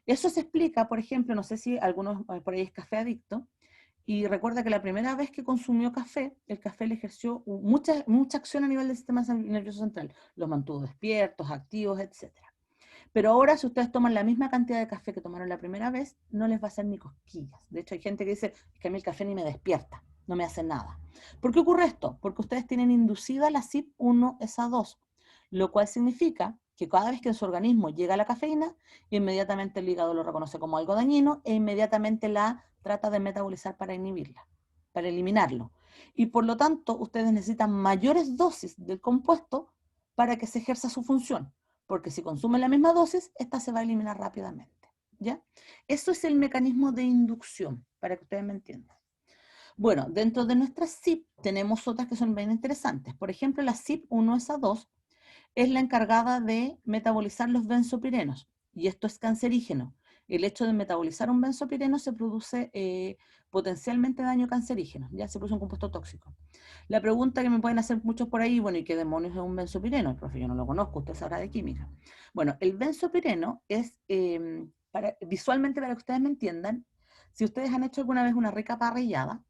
Eso se explica, por ejemplo, no sé si algunos por ahí es café adicto, y recuerda que la primera vez que consumió café, el café le ejerció mucha acción a nivel del sistema nervioso central, los mantuvo despiertos, activos, etc. Pero ahora, si ustedes toman la misma cantidad de café que tomaron la primera vez, no les va a hacer ni cosquillas. De hecho, hay gente que dice que a mí el café ni me despierta, no me hace nada. ¿Por qué ocurre esto? Porque ustedes tienen inducida la CYP1A2, lo cual significa que cada vez que en su organismo llega la cafeína, inmediatamente el hígado lo reconoce como algo dañino e inmediatamente la trata de metabolizar para inhibirla, para eliminarlo. Y por lo tanto, ustedes necesitan mayores dosis del compuesto para que se ejerza su función, porque si consumen la misma dosis, esta se va a eliminar rápidamente, ¿ya? Eso es el mecanismo de inducción, para que ustedes me entiendan. Bueno, dentro de nuestras CYP tenemos otras que son bien interesantes. Por ejemplo, la CYP1A2 es la encargada de metabolizar los benzopirenos, y esto es cancerígeno. El hecho de metabolizar un benzopireno se produce potencialmente daño cancerígeno, ya se produce un compuesto tóxico. La pregunta que me pueden hacer muchos por ahí, bueno, ¿y qué demonios es un benzopireno? Profe, yo no lo conozco, usted sabrá de química. Bueno, el benzopireno es, visualmente para que ustedes me entiendan, si ustedes han hecho alguna vez una rica parrillada,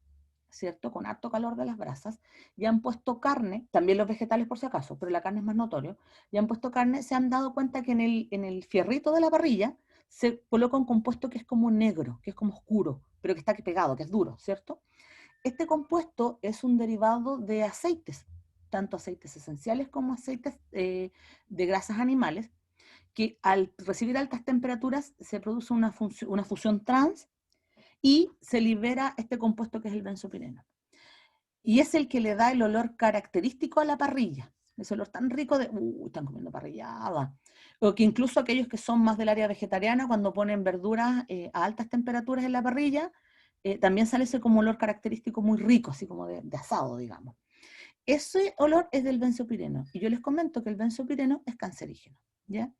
¿cierto? Con harto calor de las brasas, y han puesto carne, también los vegetales por si acaso, pero la carne es más notorio, y han puesto carne, se han dado cuenta que en el fierrito de la parrilla se coloca un compuesto que es como negro, que es como oscuro, pero que está aquí pegado, que es duro, ¿cierto? Este compuesto es un derivado de aceites, tanto aceites esenciales como aceites de grasas animales, que al recibir altas temperaturas se produce una fusión trans y se libera este compuesto que es el benzopireno. Y es el que le da el olor característico a la parrilla. Ese olor tan rico de, están comiendo parrillada. O que incluso aquellos que son más del área vegetariana, cuando ponen verduras a altas temperaturas en la parrilla, también sale ese como olor característico muy rico, así como de asado, digamos. Ese olor es del benzopireno. Y yo les comento que el benzopireno es cancerígeno, ¿ya?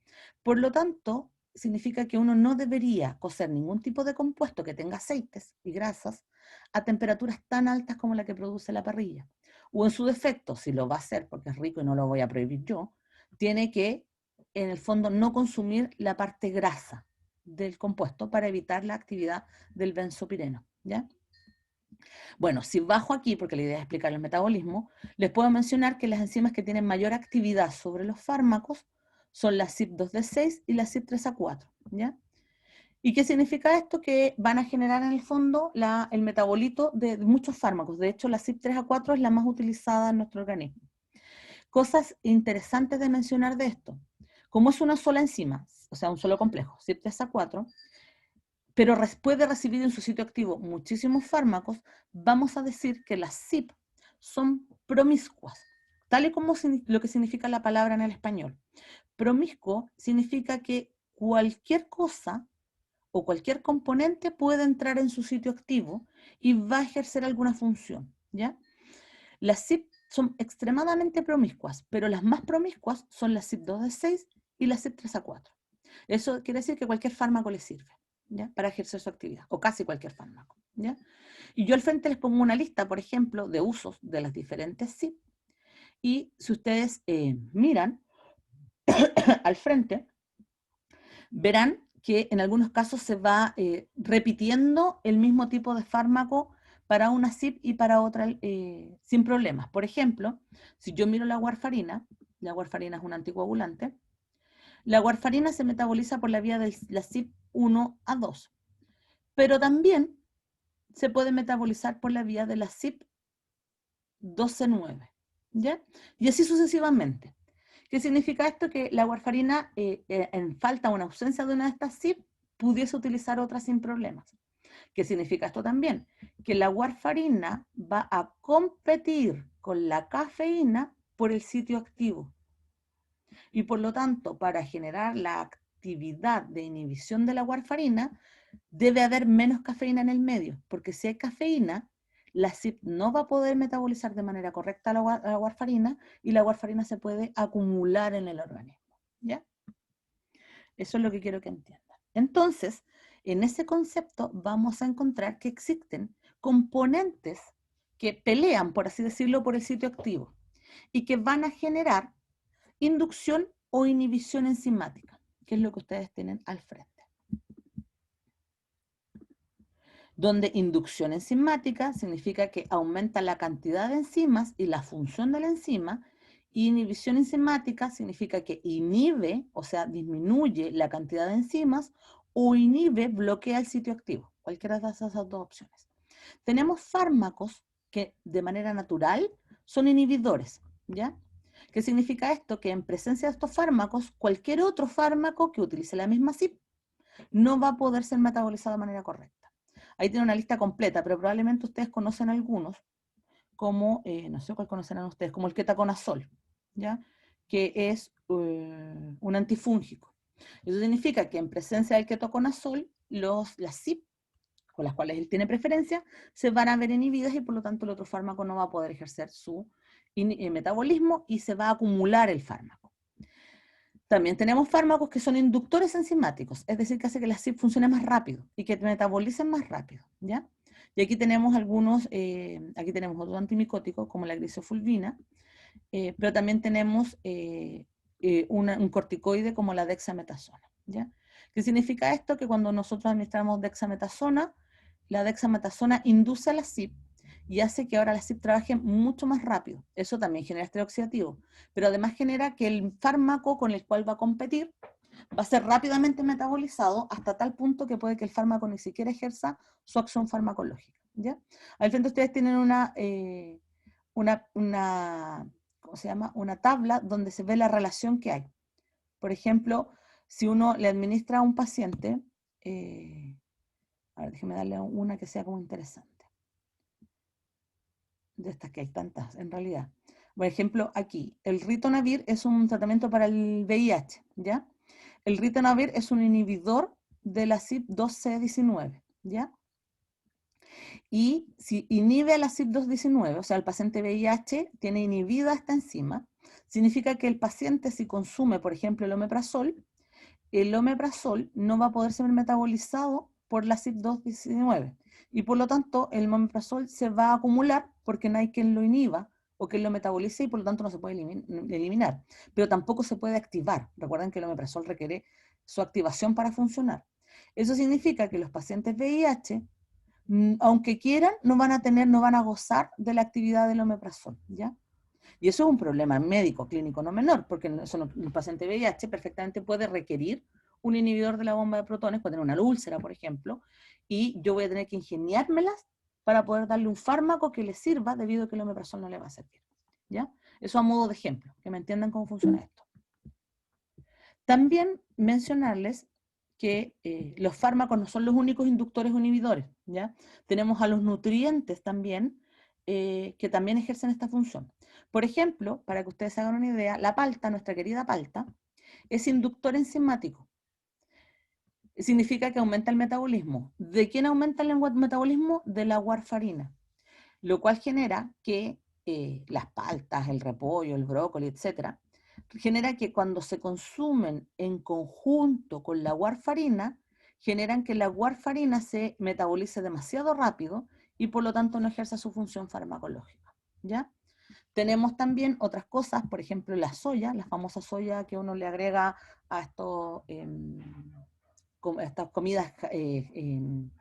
Por lo tanto, significa que uno no debería cocer ningún tipo de compuesto que tenga aceites y grasas a temperaturas tan altas como la que produce la parrilla. O en su defecto, si lo va a hacer porque es rico y no lo voy a prohibir yo, tiene que, en el fondo, no consumir la parte grasa del compuesto para evitar la actividad del benzopireno, ¿ya? Bueno, si bajo aquí, porque la idea es explicar el metabolismo, les puedo mencionar que las enzimas que tienen mayor actividad sobre los fármacos son la CYP2D6 y la CYP3A4, ¿ya? ¿Y qué significa esto? Que van a generar en el fondo el metabolito de muchos fármacos. De hecho, la CYP3A4 es la más utilizada en nuestro organismo. Cosas interesantes de mencionar de esto. Como es una sola enzima, o sea, un solo complejo, CYP3A4, pero puede recibir en su sitio activo muchísimos fármacos, vamos a decir que las CYP son promiscuas. tal y como lo que significa la palabra en el español. Promiscuo significa que cualquier cosa o cualquier componente puede entrar en su sitio activo y va a ejercer alguna función, ¿ya? Las CYP son extremadamente promiscuas, pero las más promiscuas son las CYP2D6 y las CYP3A4. Eso quiere decir que cualquier fármaco le sirve, ¿ya? Para ejercer su actividad, o casi cualquier fármaco, ¿ya? Y yo al frente les pongo una lista, por ejemplo, de usos de las diferentes CYP, y si ustedes miran al frente, verán que en algunos casos se va repitiendo el mismo tipo de fármaco para una CYP y para otra sin problemas. Por ejemplo, si yo miro la warfarina es un anticoagulante, la warfarina se metaboliza por la vía de la CYP1 a 2, pero también se puede metabolizar por la vía de la CYP12-9, ¿ya? Y así sucesivamente. ¿Qué significa esto? Que la warfarina, en falta o en ausencia de una de estas CYP, pudiese utilizar otra sin problemas. ¿Qué significa esto también? Que la warfarina va a competir con la cafeína por el sitio activo. Y por lo tanto, para generar la actividad de inhibición de la warfarina, debe haber menos cafeína en el medio, porque si hay cafeína, la CYP no va a poder metabolizar de manera correcta la warfarina y la warfarina se puede acumular en el organismo, ¿ya? Eso es lo que quiero que entiendan. Entonces, en ese concepto vamos a encontrar que existen componentes que pelean, por así decirlo, por el sitio activo y que van a generar inducción o inhibición enzimática, que es lo que ustedes tienen al frente. Donde inducción enzimática significa que aumenta la cantidad de enzimas y la función de la enzima, y inhibición enzimática significa que inhibe, o sea, disminuye la cantidad de enzimas, o inhibe, bloquea el sitio activo, cualquiera de esas dos opciones. Tenemos fármacos que de manera natural son inhibidores, ¿ya? ¿Qué significa esto? Que en presencia de estos fármacos, cualquier otro fármaco que utilice la misma CYP no va a poder ser metabolizado de manera correcta. Ahí tiene una lista completa, pero probablemente ustedes conocen algunos, como, no sé cuál conocerán ustedes, como el ketoconazol, ¿ya? Que es un antifúngico. Eso significa que en presencia del ketoconazol, las CYP, con las cuales él tiene preferencia, se van a ver inhibidas y por lo tanto el otro fármaco no va a poder ejercer su metabolismo y se va a acumular el fármaco. También tenemos fármacos que son inductores enzimáticos, es decir, que hace que la CYP funcione más rápido y que metabolicen más rápido, ¿ya? Y aquí tenemos algunos, aquí tenemos otros antimicóticos como la grisofulvina, pero también tenemos un corticoide como la dexametasona, ¿ya? ¿Qué significa esto? Que cuando nosotros administramos dexametasona, la dexametasona induce a la CYP y hace que ahora la CYP trabaje mucho más rápido. Eso también genera estrés oxidativo, pero además genera que el fármaco con el cual va a competir va a ser rápidamente metabolizado hasta tal punto que puede que el fármaco ni siquiera ejerza su acción farmacológica, ¿ya? Al frente ustedes tienen ¿cómo se llama? Una tabla donde se ve la relación que hay. Por ejemplo, si uno le administra a un paciente, a ver, déjeme darle una que sea como interesante. De estas que hay tantas, en realidad. Por ejemplo, aquí, el ritonavir es un tratamiento para el VIH, ¿ya? El ritonavir es un inhibidor de la CYP2C19, ¿ya? Y si inhibe a la CYP219, o sea, el paciente VIH tiene inhibida esta enzima, significa que el paciente, si consume, por ejemplo, el omeprazol no va a poder ser metabolizado por la CYP219 y por lo tanto el omeprazol se va a acumular porque no hay quien lo inhiba o quien lo metabolice y por lo tanto no se puede eliminar, pero tampoco se puede activar. Recuerden que el omeprazol requiere su activación para funcionar. Eso significa que los pacientes VIH, aunque quieran, no van a gozar de la actividad del omeprazol, ¿ya? Y eso es un problema médico, clínico no menor, porque un paciente VIH perfectamente puede requerir un inhibidor de la bomba de protones, puede tener una úlcera, por ejemplo, y yo voy a tener que ingeniármelas para poder darle un fármaco que le sirva debido a que el omeprazol no le va a servir, ¿ya? Eso a modo de ejemplo, que me entiendan cómo funciona esto. También mencionarles que los fármacos no son los únicos inductores o inhibidores, ¿ya? Tenemos a los nutrientes también, que también ejercen esta función. Por ejemplo, para que ustedes se hagan una idea, la palta, nuestra querida palta, es inductor enzimático. Significa que aumenta el metabolismo. ¿De quién aumenta el metabolismo? De la warfarina, lo cual genera que las paltas, el repollo, el brócoli, etcétera, genera que cuando se consumen en conjunto con la warfarina, generan que la warfarina se metabolice demasiado rápido y por lo tanto no ejerza su función farmacológica, ¿ya? Tenemos también otras cosas, por ejemplo la soya, la famosa soya que uno le agrega a estas comidas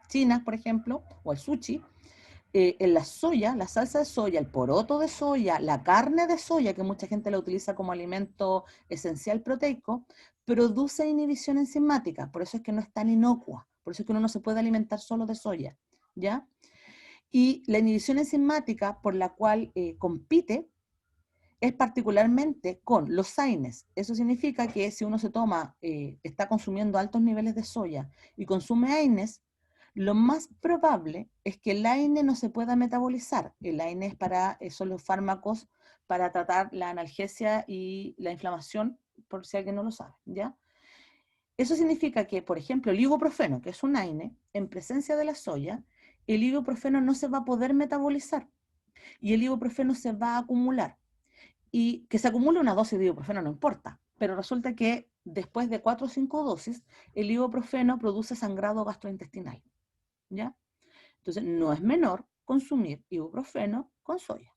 chinas, por ejemplo, o el sushi. En la soya, la salsa de soya, el poroto de soya, la carne de soya, que mucha gente la utiliza como alimento esencial proteico, produce inhibición enzimática, por eso es que no es tan inocua, por eso es que uno no se puede alimentar solo de soya, ¿ya? Y la inhibición enzimática por la cual compite es particularmente con los AINES. Eso significa que si uno está consumiendo altos niveles de soya y consume AINES, lo más probable es que el AINE no se pueda metabolizar. El AINE son los fármacos para tratar la analgesia y la inflamación, por si alguien no lo sabe, ¿ya? Eso significa que, por ejemplo, el ibuprofeno, que es un AINE, en presencia de la soya, el ibuprofeno no se va a poder metabolizar y el ibuprofeno se va a acumular. Y que se acumule una dosis de ibuprofeno no importa, pero resulta que después de 4 o 5 dosis, el ibuprofeno produce sangrado gastrointestinal, ¿ya? Entonces, no es menor consumir ibuprofeno con soya.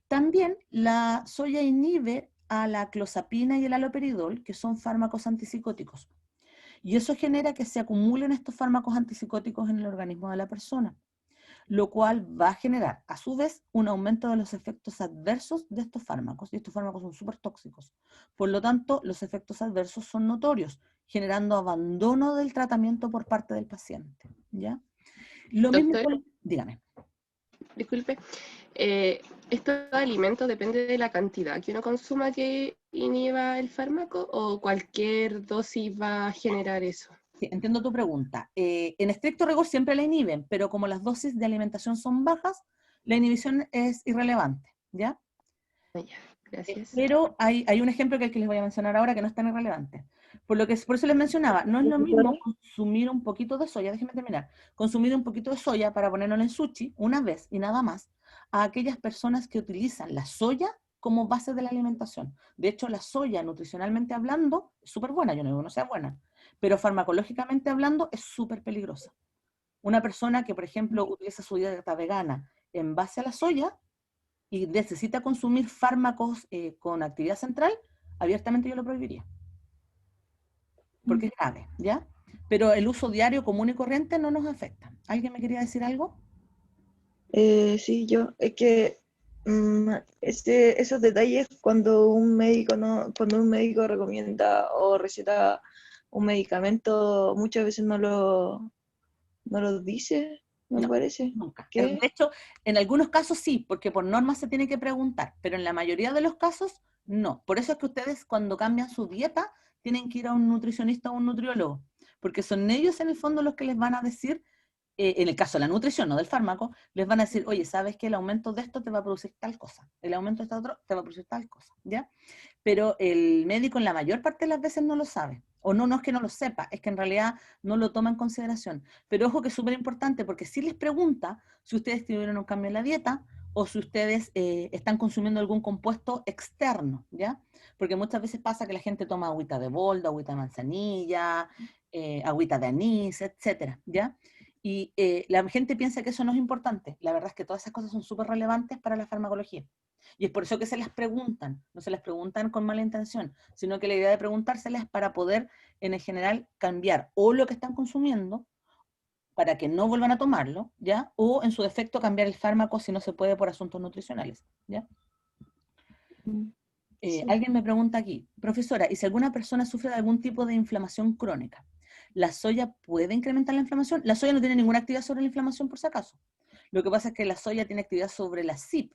También la soya inhibe a la clozapina y el haloperidol, que son fármacos antipsicóticos. Y eso genera que se acumulen estos fármacos antipsicóticos en el organismo de la persona, lo cual va a generar, a su vez, un aumento de los efectos adversos de estos fármacos, y estos fármacos son súper tóxicos. Por lo tanto, los efectos adversos son notorios, generando abandono del tratamiento por parte del paciente, ¿ya? Lo mismo Doctora, dígame. disculpe, ¿estos alimentos depende de la cantidad que uno consuma que inhiba el fármaco o cualquier dosis va a generar eso? Sí, entiendo tu pregunta. En estricto rigor siempre la inhiben, pero como las dosis de alimentación son bajas, la inhibición es irrelevante, ¿ya? Ya, gracias. Pero hay un ejemplo que les voy a mencionar ahora que no es tan irrelevante. Por eso les mencionaba, no es lo mismo consumir un poquito de soya, déjenme terminar, consumir un poquito de soya para ponerlo en el sushi una vez y nada más, a aquellas personas que utilizan la soya como base de la alimentación. De hecho, la soya, nutricionalmente hablando, es súper buena, yo no digo que no sea buena, pero farmacológicamente hablando es súper peligrosa. Una persona que, por ejemplo, utiliza su dieta vegana en base a la soya, y necesita consumir fármacos con actividad central, abiertamente yo lo prohibiría, porque es grave, ¿ya? Pero el uso diario común y corriente no nos afecta. ¿Alguien me quería decir algo? Sí, yo, es que esos detalles cuando un médico cuando un médico recomienda o receta un medicamento, muchas veces no lo dice, me No, parece. nunca. De ¿Qué? hecho, en algunos casos sí, porque por norma se tiene que preguntar, pero en la mayoría de los casos no. Por eso es que ustedes cuando cambian su dieta tienen que ir a un nutricionista o un nutriólogo, porque son ellos en el fondo los que les van a decir, en el caso de la nutrición, no del fármaco, les van a decir, oye, ¿sabes que el aumento de esto te va a producir tal cosa? El aumento de esto otro te va a producir tal cosa, ¿ya? Pero el médico en la mayor parte de las veces no lo sabe. O no, no es que no lo sepa, es que en realidad no lo toma en consideración. Pero ojo que es súper importante porque si les pregunta si ustedes tuvieron un cambio en la dieta o si ustedes están consumiendo algún compuesto externo, ¿ya? Porque muchas veces pasa que la gente toma agüita de boldo, agüita de manzanilla, agüita de anís, etcétera, ¿ya? Y la gente piensa que eso no es importante. La verdad es que todas esas cosas son súper relevantes para la farmacología. Y es por eso que se las preguntan, no se las preguntan con mala intención, sino que la idea de preguntárselas es para poder, en el general, cambiar o lo que están consumiendo para que no vuelvan a tomarlo, ¿ya? O en su defecto cambiar el fármaco si no se puede por asuntos nutricionales, ¿ya? Sí. Alguien me pregunta aquí, profesora, ¿y si alguna persona sufre de algún tipo de inflamación crónica? ¿La soya puede incrementar la inflamación? La soya no tiene ninguna actividad sobre la inflamación, por si acaso. Lo que pasa es que la soya tiene actividad sobre la CYP,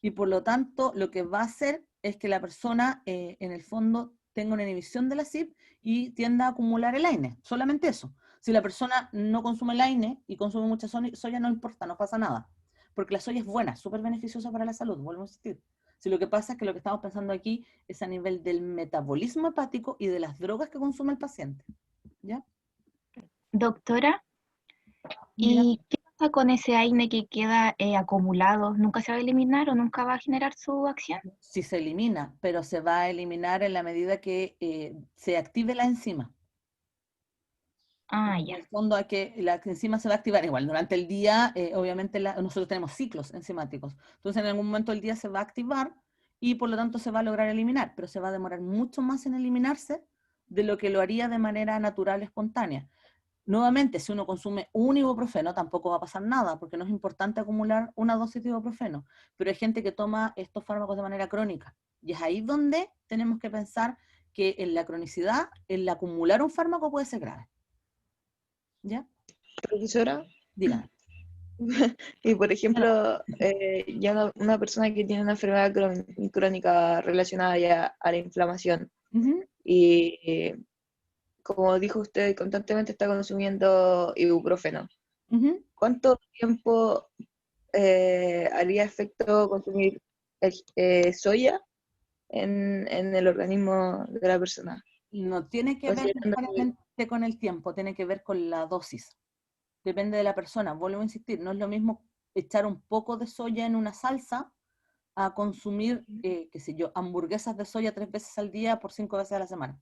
y por lo tanto lo que va a hacer es que la persona en el fondo tenga una inhibición de la CYP y tienda a acumular el AINE, solamente eso. Si la persona no consume el AINE y consume mucha soya, no importa, no pasa nada, porque la soya es buena, súper beneficiosa para la salud, vuelvo a insistir. Si lo que pasa es que lo que estamos pensando aquí es a nivel del metabolismo hepático y de las drogas que consume el paciente. ¿Ya? Doctora, ¿Ya? ¿y qué pasa con ese AINE que queda acumulado? ¿Nunca se va a eliminar o nunca va a generar su acción? Si se elimina, pero se va a eliminar en la medida que se active la enzima. Ah, En ya. el fondo hay que, la enzima se va a activar igual. Durante el día, obviamente, nosotros tenemos ciclos enzimáticos. Entonces, en algún momento del día se va a activar y por lo tanto se va a lograr eliminar, pero se va a demorar mucho más en eliminarse de lo que lo haría de manera natural, espontánea. Nuevamente, si uno consume un ibuprofeno, tampoco va a pasar nada, porque no es importante acumular una dosis de ibuprofeno. Pero hay gente que toma estos fármacos de manera crónica. Y es ahí donde tenemos que pensar que en la cronicidad, el acumular un fármaco puede ser grave. ¿Ya? Profesora, Dígame. y por ejemplo, ya una persona que tiene una enfermedad crónica relacionada ya a la inflamación Ujú, y como dijo usted, constantemente está consumiendo ibuprofeno. ujú. ¿Cuánto tiempo haría efecto consumir soya en el organismo de la persona? No tiene que ver Considerando que necesariamente con el tiempo, tiene que ver con la dosis. Depende de la persona. Vuelvo a insistir, no es lo mismo echar un poco de soya en una salsa a consumir, qué sé yo, hamburguesas de soya 3 veces al día por 5 veces a la semana.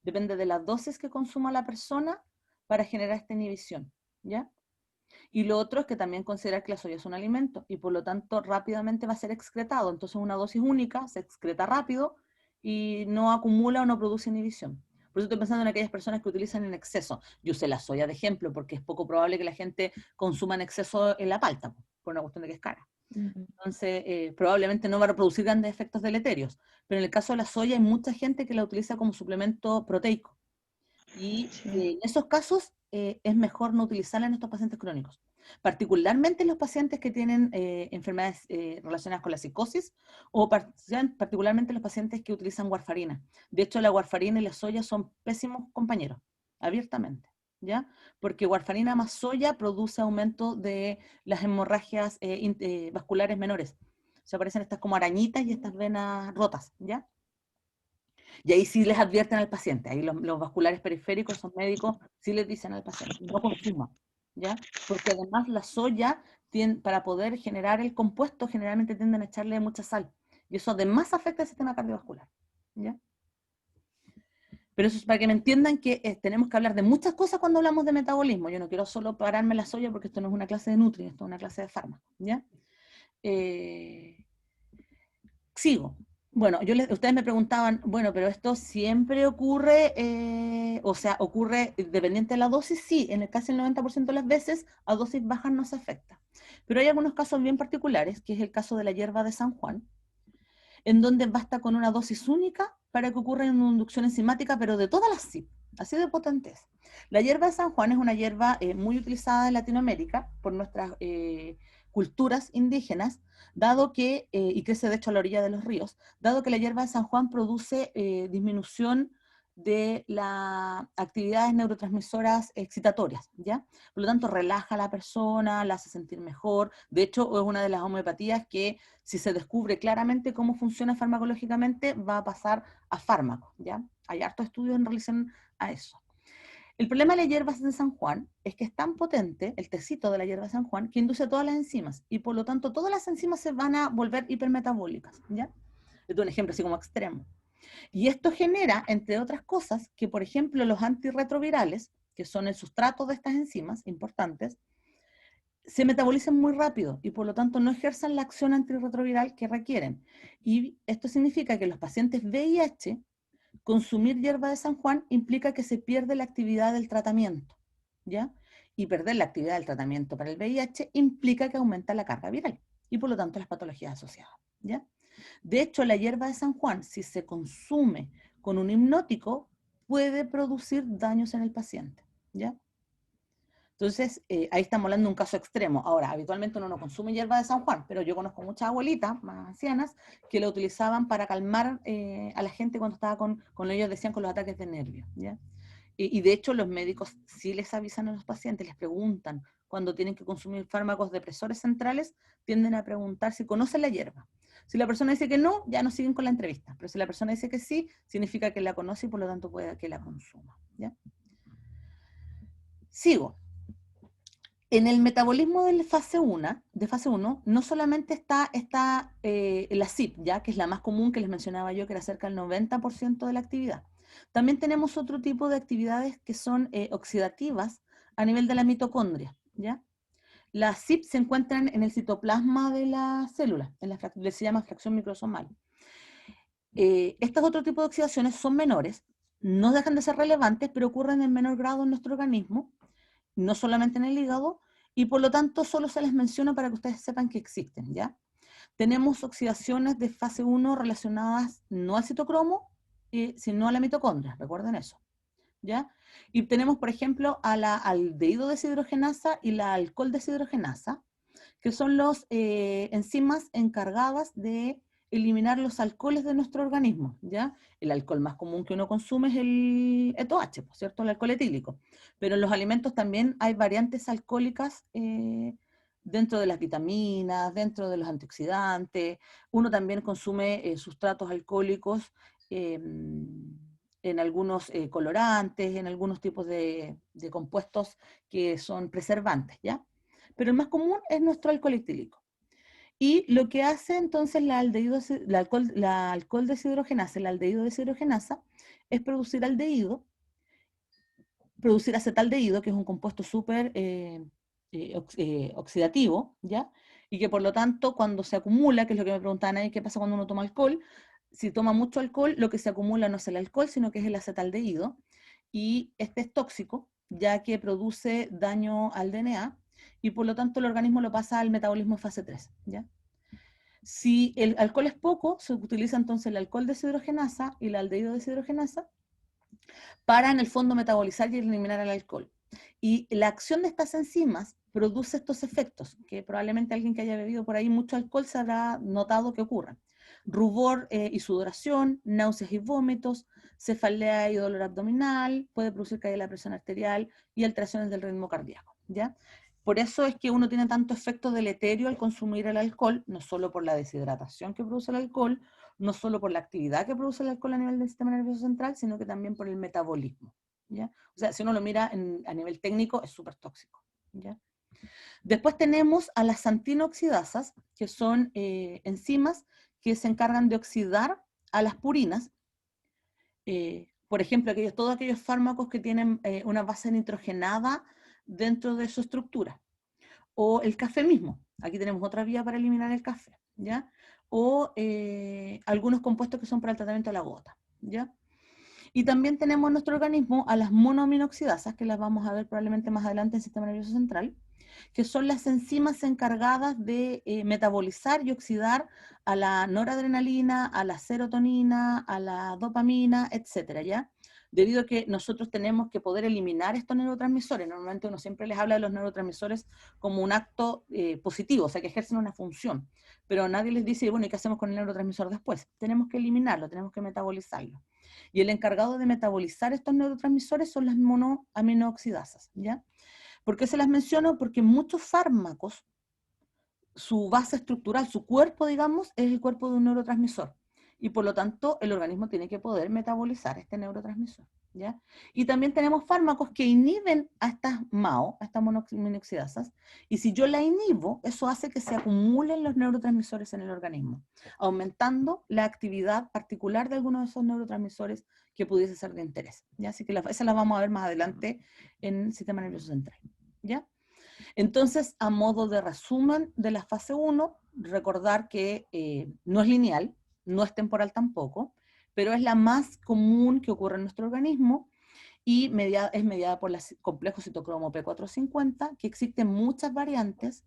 Depende de la dosis que consuma la persona para generar esta inhibición, ¿ya? Y lo otro es que también considerar que la soya es un alimento y por lo tanto rápidamente va a ser excretado. Entonces una dosis única se excreta rápido y no acumula o no produce inhibición. Por eso estoy pensando en aquellas personas que utilizan en exceso. Yo usé la soya de ejemplo porque es poco probable que la gente consuma en exceso en la palta, por una cuestión de que es cara. Entonces, probablemente no va a producir grandes efectos deleterios. Pero en el caso de la soya hay mucha gente que la utiliza como suplemento proteico. Y sí. en esos casos es mejor no utilizarla en estos pacientes crónicos. Particularmente en los pacientes que tienen enfermedades relacionadas con la psicosis o particularmente los pacientes que utilizan warfarina. De hecho, la warfarina y la soya son pésimos compañeros, abiertamente. ¿Ya? Porque warfarina más soya produce aumento de las hemorragias vasculares menores. Se aparecen estas como arañitas y estas venas rotas, ¿ya? Y ahí sí les advierten al paciente, ahí los vasculares periféricos, esos médicos, sí les dicen al paciente, no consuma, ¿ya? Porque además la soya, para poder generar el compuesto, generalmente tienden a echarle mucha sal. Y eso además afecta el sistema cardiovascular, ¿ya? Pero eso es para que me entiendan que tenemos que hablar de muchas cosas cuando hablamos de metabolismo. Yo no quiero solo pararme en la soya porque esto no es una clase de nutri, esto es una clase de fármaco, ¿ya? Sigo. Bueno, ustedes me preguntaban, bueno, pero esto siempre ocurre, o sea, ocurre dependiente de la dosis, sí, en el casi el 90% de las veces a dosis bajas no se afecta. Pero hay algunos casos bien particulares, que es el caso de la hierba de San Juan, en donde basta con una dosis única para que ocurra una inducción enzimática, pero de todas las CYP, así de potente es. La hierba de San Juan es una hierba muy utilizada en Latinoamérica por nuestras culturas indígenas, dado que, y crece de hecho a la orilla de los ríos, dado que la hierba de San Juan produce disminución de las actividades neurotransmisoras excitatorias, ¿ya? Por lo tanto, relaja a la persona, la hace sentir mejor. De hecho, es una de las homeopatías que, si se descubre claramente cómo funciona farmacológicamente, va a pasar a fármaco, ¿ya? Hay hartos estudios en relación a eso. El problema de las hierbas de San Juan es que es tan potente, el tecito de la hierba de San Juan, que induce todas las enzimas, y por lo tanto todas las enzimas se van a volver hipermetabólicas, ¿ya? Les doy un ejemplo así como extremo. Y esto genera, entre otras cosas, que por ejemplo los antirretrovirales, que son el sustrato de estas enzimas importantes, se metabolicen muy rápido y por lo tanto no ejerzan la acción antirretroviral que requieren. Y esto significa que los pacientes VIH, consumir hierba de San Juan implica que se pierde la actividad del tratamiento, ¿ya? Y perder la actividad del tratamiento para el VIH implica que aumenta la carga viral y por lo tanto las patologías asociadas, ¿ya? De hecho, la hierba de San Juan, si se consume con un hipnótico, puede producir daños en el paciente, ¿ya? Entonces, ahí estamos hablando de un caso extremo. Ahora, habitualmente uno no consume hierba de San Juan, pero yo conozco muchas abuelitas más ancianas que lo utilizaban para calmar a la gente cuando estaba con lo que ellos decían con los ataques de nervios, ¿ya? Y de hecho los médicos sí les avisan a los pacientes, les preguntan cuando tienen que consumir fármacos depresores centrales, tienden a preguntar si conocen la hierba. Si la persona dice que no, ya no siguen con la entrevista. Pero si la persona dice que sí, significa que la conoce y por lo tanto puede que la consuma. ¿Ya? Sigo. En el metabolismo de fase 1, no solamente está la CYP, ¿ya? Que es la más común que les mencionaba yo, que era cerca del 90% de la actividad. También tenemos otro tipo de actividades que son oxidativas a nivel de la mitocondria, ¿ya? Las CYP se encuentran en el citoplasma de la célula, se llama fracción microsomal. Estos otros tipos de oxidaciones son menores, no dejan de ser relevantes, pero ocurren en menor grado en nuestro organismo, no solamente en el hígado, y por lo tanto solo se les menciona para que ustedes sepan que existen, ¿ya? Tenemos oxidaciones de fase 1 relacionadas no al citocromo, sino a la mitocondria, recuerden eso, ¿ya? Y tenemos, por ejemplo, a la aldehído deshidrogenasa y la alcohol deshidrogenasa, que son los enzimas encargadas de eliminar los alcoholes de nuestro organismo, ¿ya? El alcohol más común que uno consume es el ETOH, ¿cierto? El alcohol etílico. Pero en los alimentos también hay variantes alcohólicas dentro de las vitaminas, dentro de los antioxidantes. Uno también consume sustratos alcohólicos en algunos colorantes, en algunos tipos de compuestos que son preservantes, ¿ya? Pero el más común es nuestro alcohol etílico. Y lo que hace entonces la alcohol deshidrogenasa, el aldehído deshidrogenasa, es producir aldehído, producir acetaldehído, que es un compuesto súper oxidativo, ¿ya? Y que por lo tanto cuando se acumula, que es lo que me preguntaban ahí, ¿qué pasa cuando uno toma alcohol? Si toma mucho alcohol, lo que se acumula no es el alcohol, sino que es el acetaldehído, y este es tóxico, ya que produce daño al DNA, y por lo tanto el organismo lo pasa al metabolismo fase 3, ¿ya? Si el alcohol es poco, se utiliza entonces el alcohol deshidrogenasa y el aldehído deshidrogenasa para en el fondo metabolizar y eliminar el alcohol. Y la acción de estas enzimas produce estos efectos, que probablemente alguien que haya bebido por ahí mucho alcohol se habrá notado que ocurren. Rubor y sudoración, náuseas y vómitos, cefalea y dolor abdominal, puede producir caída de la presión arterial y alteraciones del ritmo cardíaco, ¿ya? Por eso es que uno tiene tanto efecto deleterio al consumir el alcohol, no solo por la deshidratación que produce el alcohol, no solo por la actividad que produce el alcohol a nivel del sistema nervioso central, sino que también por el metabolismo, ¿ya? O sea, si uno lo mira a nivel técnico, es súper tóxico, ¿ya? Después tenemos a las xantinoxidasas, que son enzimas que se encargan de oxidar a las purinas. Por ejemplo, todos aquellos fármacos que tienen una base nitrogenada dentro de su estructura. O el café mismo. Aquí tenemos otra vía para eliminar el café, ¿ya? O algunos compuestos que son para el tratamiento de la gota, ¿ya? Y también tenemos en nuestro organismo a las monoaminoxidasas, que las vamos a ver probablemente más adelante en el sistema nervioso central, que son las enzimas encargadas de metabolizar y oxidar a la noradrenalina, a la serotonina, a la dopamina, etcétera, ¿ya? Debido a que nosotros tenemos que poder eliminar estos neurotransmisores. Normalmente uno siempre les habla de los neurotransmisores como un acto positivo, o sea, que ejercen una función. Pero nadie les dice, bueno, ¿y qué hacemos con el neurotransmisor después? Tenemos que eliminarlo, tenemos que metabolizarlo. Y el encargado de metabolizar estos neurotransmisores son las monoaminoxidasas, ¿ya? ¿Por qué se las menciono? Porque muchos fármacos, su base estructural, su cuerpo, digamos, es el cuerpo de un neurotransmisor. Y por lo tanto, el organismo tiene que poder metabolizar este neurotransmisor, ¿ya? Y también tenemos fármacos que inhiben a estas MAO, a estas monoaminoxidasas, y si yo la inhibo, eso hace que se acumulen los neurotransmisores en el organismo, aumentando la actividad particular de algunos de esos neurotransmisores que pudiese ser de interés, ¿ya? Así que esa la vamos a ver más adelante en el sistema nervioso central, ¿ya? Entonces, a modo de resumen de la fase 1, recordar que no es lineal, no es temporal tampoco, pero es la más común que ocurre en nuestro organismo y es mediada por el complejo citocromo P450, que existen muchas variantes,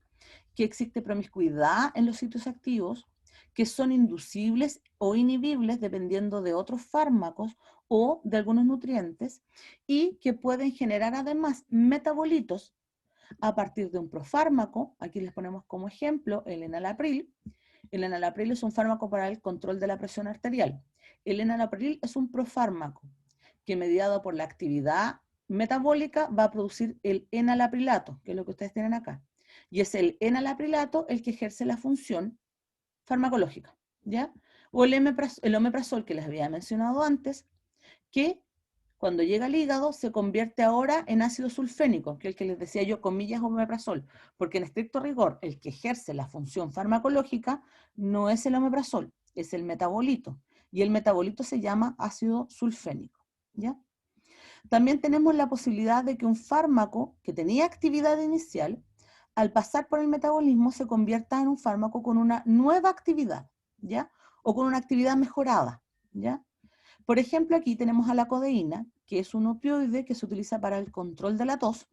que existe promiscuidad en los sitios activos, que son inducibles o inhibibles dependiendo de otros fármacos o de algunos nutrientes, y que pueden generar además metabolitos a partir de un profármaco. Aquí les ponemos como ejemplo el enalapril. El enalapril es un fármaco para el control de la presión arterial. El enalapril es un profármaco que, mediado por la actividad metabólica, va a producir el enalaprilato, que es lo que ustedes tienen acá. Y es el enalaprilato el que ejerce la función farmacológica, ¿ya? O el omeprazol que les había mencionado antes, que cuando llega al hígado se convierte ahora en ácido sulfénico, que es el que les decía yo, comillas, omeprazol, porque en estricto rigor el que ejerce la función farmacológica no es el omeprazol, es el metabolito, y el metabolito se llama ácido sulfénico, ¿ya? También tenemos la posibilidad de que un fármaco que tenía actividad inicial, al pasar por el metabolismo, se convierta en un fármaco con una nueva actividad, ¿ya? O con una actividad mejorada, ¿ya? Por ejemplo, aquí tenemos a la codeína, que es un opioide que se utiliza para el control de la tos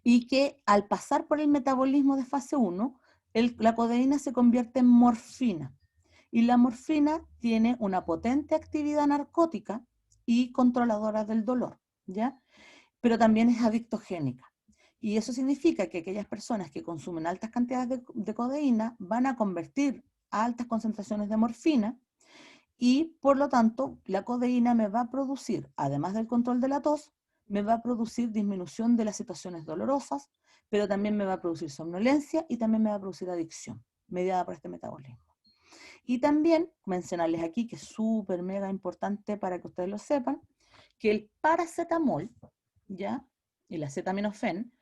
y que al pasar por el metabolismo de fase 1, la codeína se convierte en morfina. Y la morfina tiene una potente actividad narcótica y controladora del dolor, ¿ya? Pero también es adictogénica. Y eso significa que aquellas personas que consumen altas cantidades de codeína van a convertir a altas concentraciones de morfina y por lo tanto la codeína me va a producir, además del control de la tos, me va a producir disminución de las situaciones dolorosas, pero también me va a producir somnolencia y también me va a producir adicción, mediada por este metabolismo. Y también mencionarles aquí, que es súper mega importante para que ustedes lo sepan, que el paracetamol, ¿ya? Y el acetaminofén,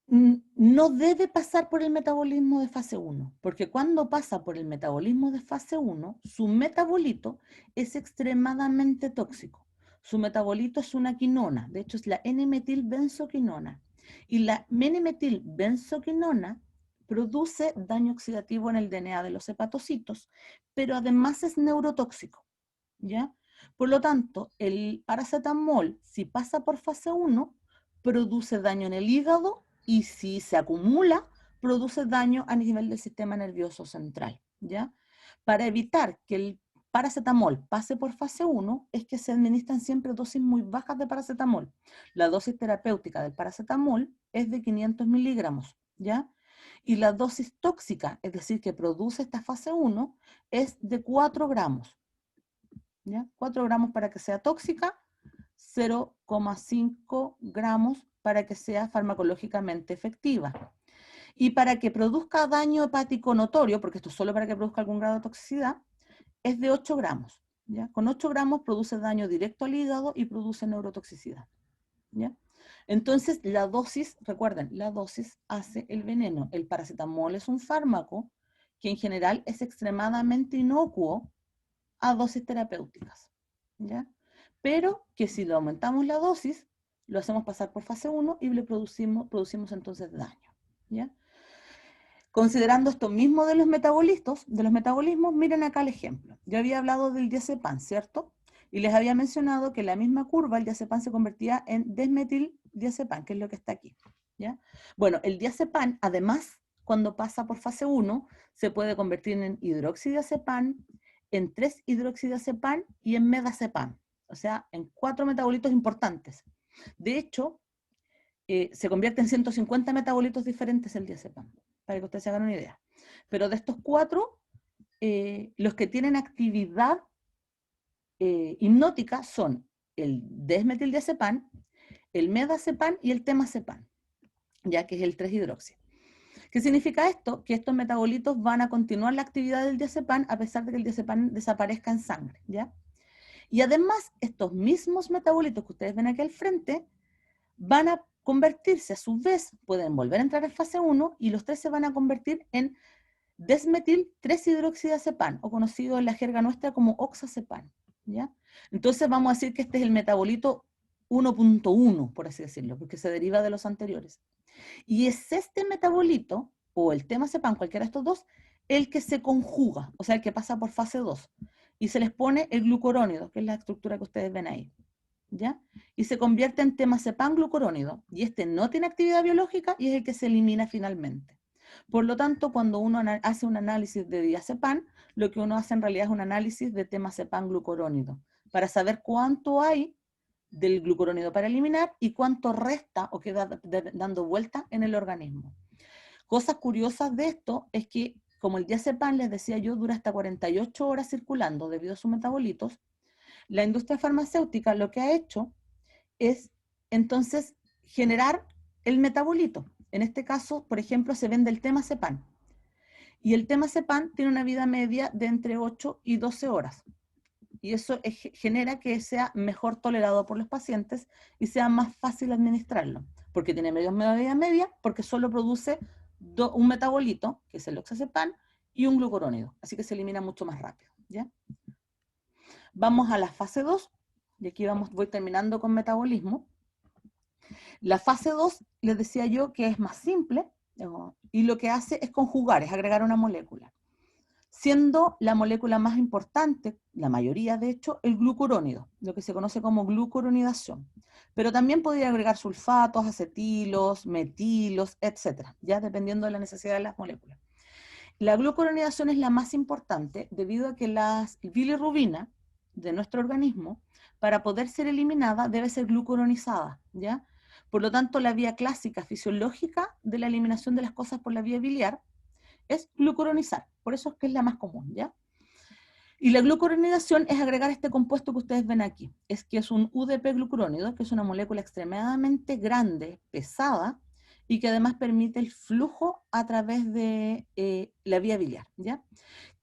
no debe pasar por el metabolismo de fase 1, porque cuando pasa por el metabolismo de fase 1, su metabolito es extremadamente tóxico. Su metabolito es una quinona, de hecho es la N-metilbenzoquinona. Y la N-metilbenzoquinona produce daño oxidativo en el DNA de los hepatocitos, pero además es neurotóxico, ¿ya? Por lo tanto, el paracetamol, si pasa por fase 1, produce daño en el hígado y si se acumula, produce daño a nivel del sistema nervioso central, ¿ya? Para evitar que el paracetamol pase por fase 1, es que se administran siempre dosis muy bajas de paracetamol. La dosis terapéutica del paracetamol es de 500 miligramos, ¿ya? Y la dosis tóxica, es decir, que produce esta fase 1, es de 4 gramos, ¿ya? 4 gramos para que sea tóxica, 0,5 gramos para que sea farmacológicamente efectiva. Y para que produzca daño hepático notorio, porque esto es solo para que produzca algún grado de toxicidad, es de 8 gramos. ¿Ya? Con 8 gramos produce daño directo al hígado y produce neurotoxicidad, ¿ya? Entonces, la dosis, recuerden, la dosis hace el veneno. El paracetamol es un fármaco que en general es extremadamente inocuo a dosis terapéuticas, ¿ya? Pero que si le aumentamos la dosis, lo hacemos pasar por fase 1 y le producimos entonces daño, ¿ya? Considerando esto mismo de los metabolismos, miren acá el ejemplo. Yo había hablado del diazepam, ¿cierto? Y les había mencionado que en la misma curva el diazepam se convertía en desmetildiazepam, que es lo que está aquí, ¿ya? Bueno, el diazepam, además, cuando pasa por fase 1, se puede convertir en hidroxidiazepam, en 3-hidroxidiazepam y en medazepam. O sea, en 4 metabolitos importantes. De hecho, se convierte en 150 metabolitos diferentes el diazepam, para que ustedes se hagan una idea. Pero de estos 4, los que tienen actividad hipnótica son el desmetildiazepam, el medazepam y el temazepam, ya que es el 3-hidroxi. ¿Qué significa esto? Que estos metabolitos van a continuar la actividad del diazepam a pesar de que el diazepam desaparezca en sangre, ¿ya? Y además, estos mismos metabolitos que ustedes ven aquí al frente van a convertirse a su vez, pueden volver a entrar en fase 1 y los 3 se van a convertir en desmetil 3-hidroxidiazepam, o conocido en la jerga nuestra como oxazepam, ¿ya? Entonces vamos a decir que este es el metabolito 1.1, por así decirlo, porque se deriva de los anteriores. Y es este metabolito, o el temazepam, cualquiera de estos dos, el que se conjuga, o sea, el que pasa por fase 2, y se les pone el glucurónido, que es la estructura que ustedes ven ahí, ¿ya? Y se convierte en temazepam glucurónido, y este no tiene actividad biológica y es el que se elimina finalmente. Por lo tanto, cuando uno hace un análisis de diazepam, lo que uno hace en realidad es un análisis de temazepam glucurónido, para saber cuánto hay del glucurónido para eliminar y cuánto resta o queda dando vuelta en el organismo. Cosas curiosas de esto es que, como el diazepam, les decía yo, dura hasta 48 horas circulando debido a sus metabolitos, la industria farmacéutica lo que ha hecho es entonces generar el metabolito. En este caso, por ejemplo, se vende el temazepam. Y el temazepam tiene una vida media de entre 8 y 12 horas. Y eso genera que sea mejor tolerado por los pacientes y sea más fácil administrarlo. Porque tiene vida media, porque solo produce un metabolito, que es el oxazepam, y un glucurónido. Así que se elimina mucho más rápido, ¿ya? Vamos a la fase 2, y aquí voy terminando con metabolismo. La fase 2, les decía yo que es más simple, y lo que hace es conjugar, es agregar una molécula. Siendo la molécula más importante, la mayoría de hecho, el glucurónido, lo que se conoce como glucuronidación. Pero también podría agregar sulfatos, acetilos, metilos, etc., ya dependiendo de la necesidad de las moléculas. La glucuronidación es la más importante debido a que la bilirrubina de nuestro organismo, para poder ser eliminada, debe ser glucuronizada, ¿ya? Por lo tanto, la vía clásica fisiológica de la eliminación de las cosas por la vía biliar es glucuronizar, por eso es que es la más común, ¿ya? Y la glucuronidación es agregar este compuesto que ustedes ven aquí, es que es un UDP-glucurónido, que es una molécula extremadamente grande, pesada, y que además permite el flujo a través de la vía biliar, ¿ya?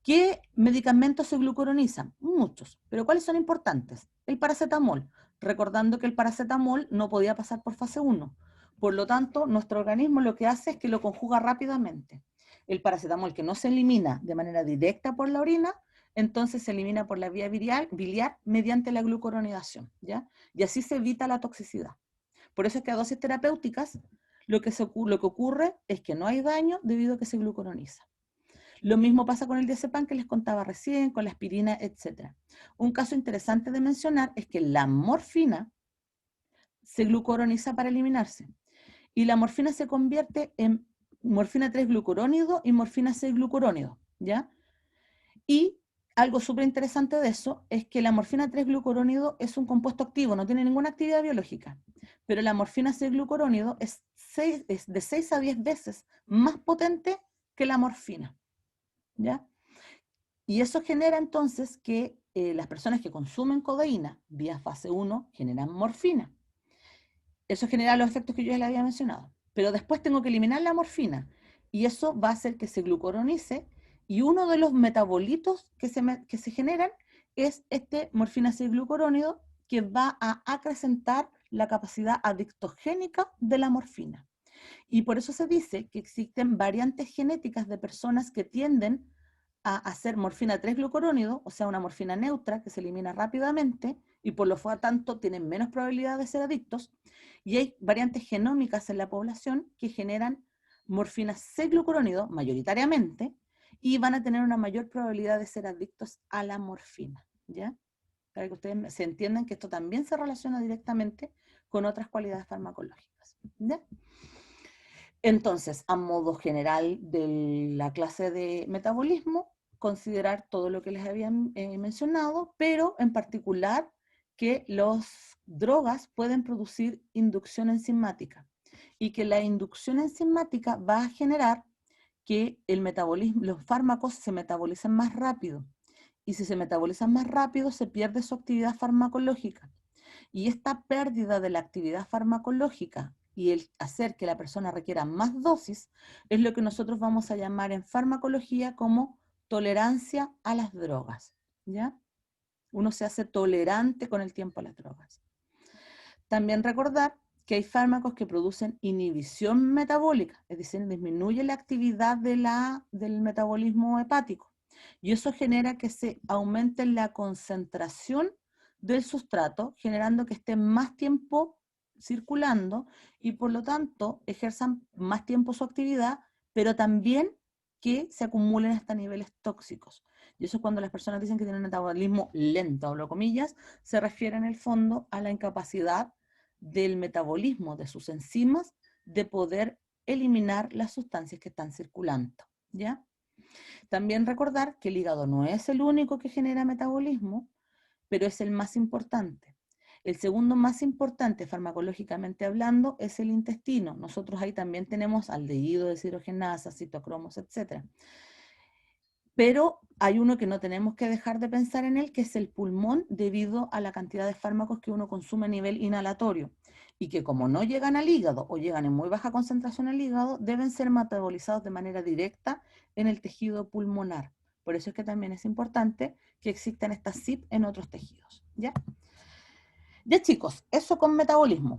¿Qué medicamentos se glucuronizan? Muchos, pero ¿cuáles son importantes? El paracetamol, recordando que el paracetamol no podía pasar por fase 1, por lo tanto, nuestro organismo lo que hace es que lo conjuga rápidamente. El paracetamol que no se elimina de manera directa por la orina, entonces se elimina por la vía biliar mediante la glucuronidación, ¿ya? Y así se evita la toxicidad. Por eso es que a dosis terapéuticas lo que ocurre es que no hay daño debido a que se glucuroniza. Lo mismo pasa con el diazepam que les contaba recién, con la aspirina, etc. Un caso interesante de mencionar es que la morfina se glucuroniza para eliminarse. Y la morfina se convierte en morfina 3-glucurónido y morfina 6-glucurónido, ¿ya? Y algo súper interesante de eso es que la morfina 3-glucurónido es un compuesto activo, no tiene ninguna actividad biológica, pero la morfina 6-glucurónido es de 6 a 10 veces más potente que la morfina, ¿ya? Y eso genera entonces que las personas que consumen codeína vía fase 1 generan morfina. Eso genera los efectos que yo ya les había mencionado. Pero después tengo que eliminar la morfina y eso va a hacer que se glucuronice y uno de los metabolitos que se generan es este morfina 6-glucurónido que va a acrecentar la capacidad adictogénica de la morfina. Y por eso se dice que existen variantes genéticas de personas que tienden a hacer morfina 3-glucurónido, o sea, una morfina neutra que se elimina rápidamente y por lo tanto tienen menos probabilidad de ser adictos. Y hay variantes genómicas en la población que generan morfina 6-glucurónido mayoritariamente y van a tener una mayor probabilidad de ser adictos a la morfina, ¿ya? Para que ustedes se entiendan que esto también se relaciona directamente con otras cualidades farmacológicas, ¿ya? Entonces, a modo general de la clase de metabolismo, considerar todo lo que les había mencionado, pero en particular que las drogas pueden producir inducción enzimática y que la inducción enzimática va a generar que el metabolismo, los fármacos se metabolicen más rápido. Y si se metabolizan más rápido, se pierde su actividad farmacológica. Y esta pérdida de la actividad farmacológica y el hacer que la persona requiera más dosis es lo que nosotros vamos a llamar en farmacología como tolerancia a las drogas, ¿ya? Uno se hace tolerante con el tiempo a las drogas. También recordar que hay fármacos que producen inhibición metabólica, es decir, disminuye la actividad del metabolismo hepático. Y eso genera que se aumente la concentración del sustrato, generando que esté más tiempo circulando y por lo tanto ejerzan más tiempo su actividad, pero también que se acumulen hasta niveles tóxicos. Y eso es cuando las personas dicen que tienen un metabolismo lento, hablo comillas, se refiere en el fondo a la incapacidad del metabolismo de sus enzimas de poder eliminar las sustancias que están circulando, ¿ya? También recordar que el hígado no es el único que genera metabolismo, pero es el más importante. El segundo más importante farmacológicamente hablando es el intestino. Nosotros ahí también tenemos aldehído, deshidrogenasa, citocromos, etc. Pero hay uno que no tenemos que dejar de pensar en él, que es el pulmón, debido a la cantidad de fármacos que uno consume a nivel inhalatorio. Y que como no llegan al hígado o llegan en muy baja concentración al hígado, deben ser metabolizados de manera directa en el tejido pulmonar. Por eso es que también es importante que existan estas CYP en otros tejidos, ¿ya? Ya chicos, eso con metabolismo.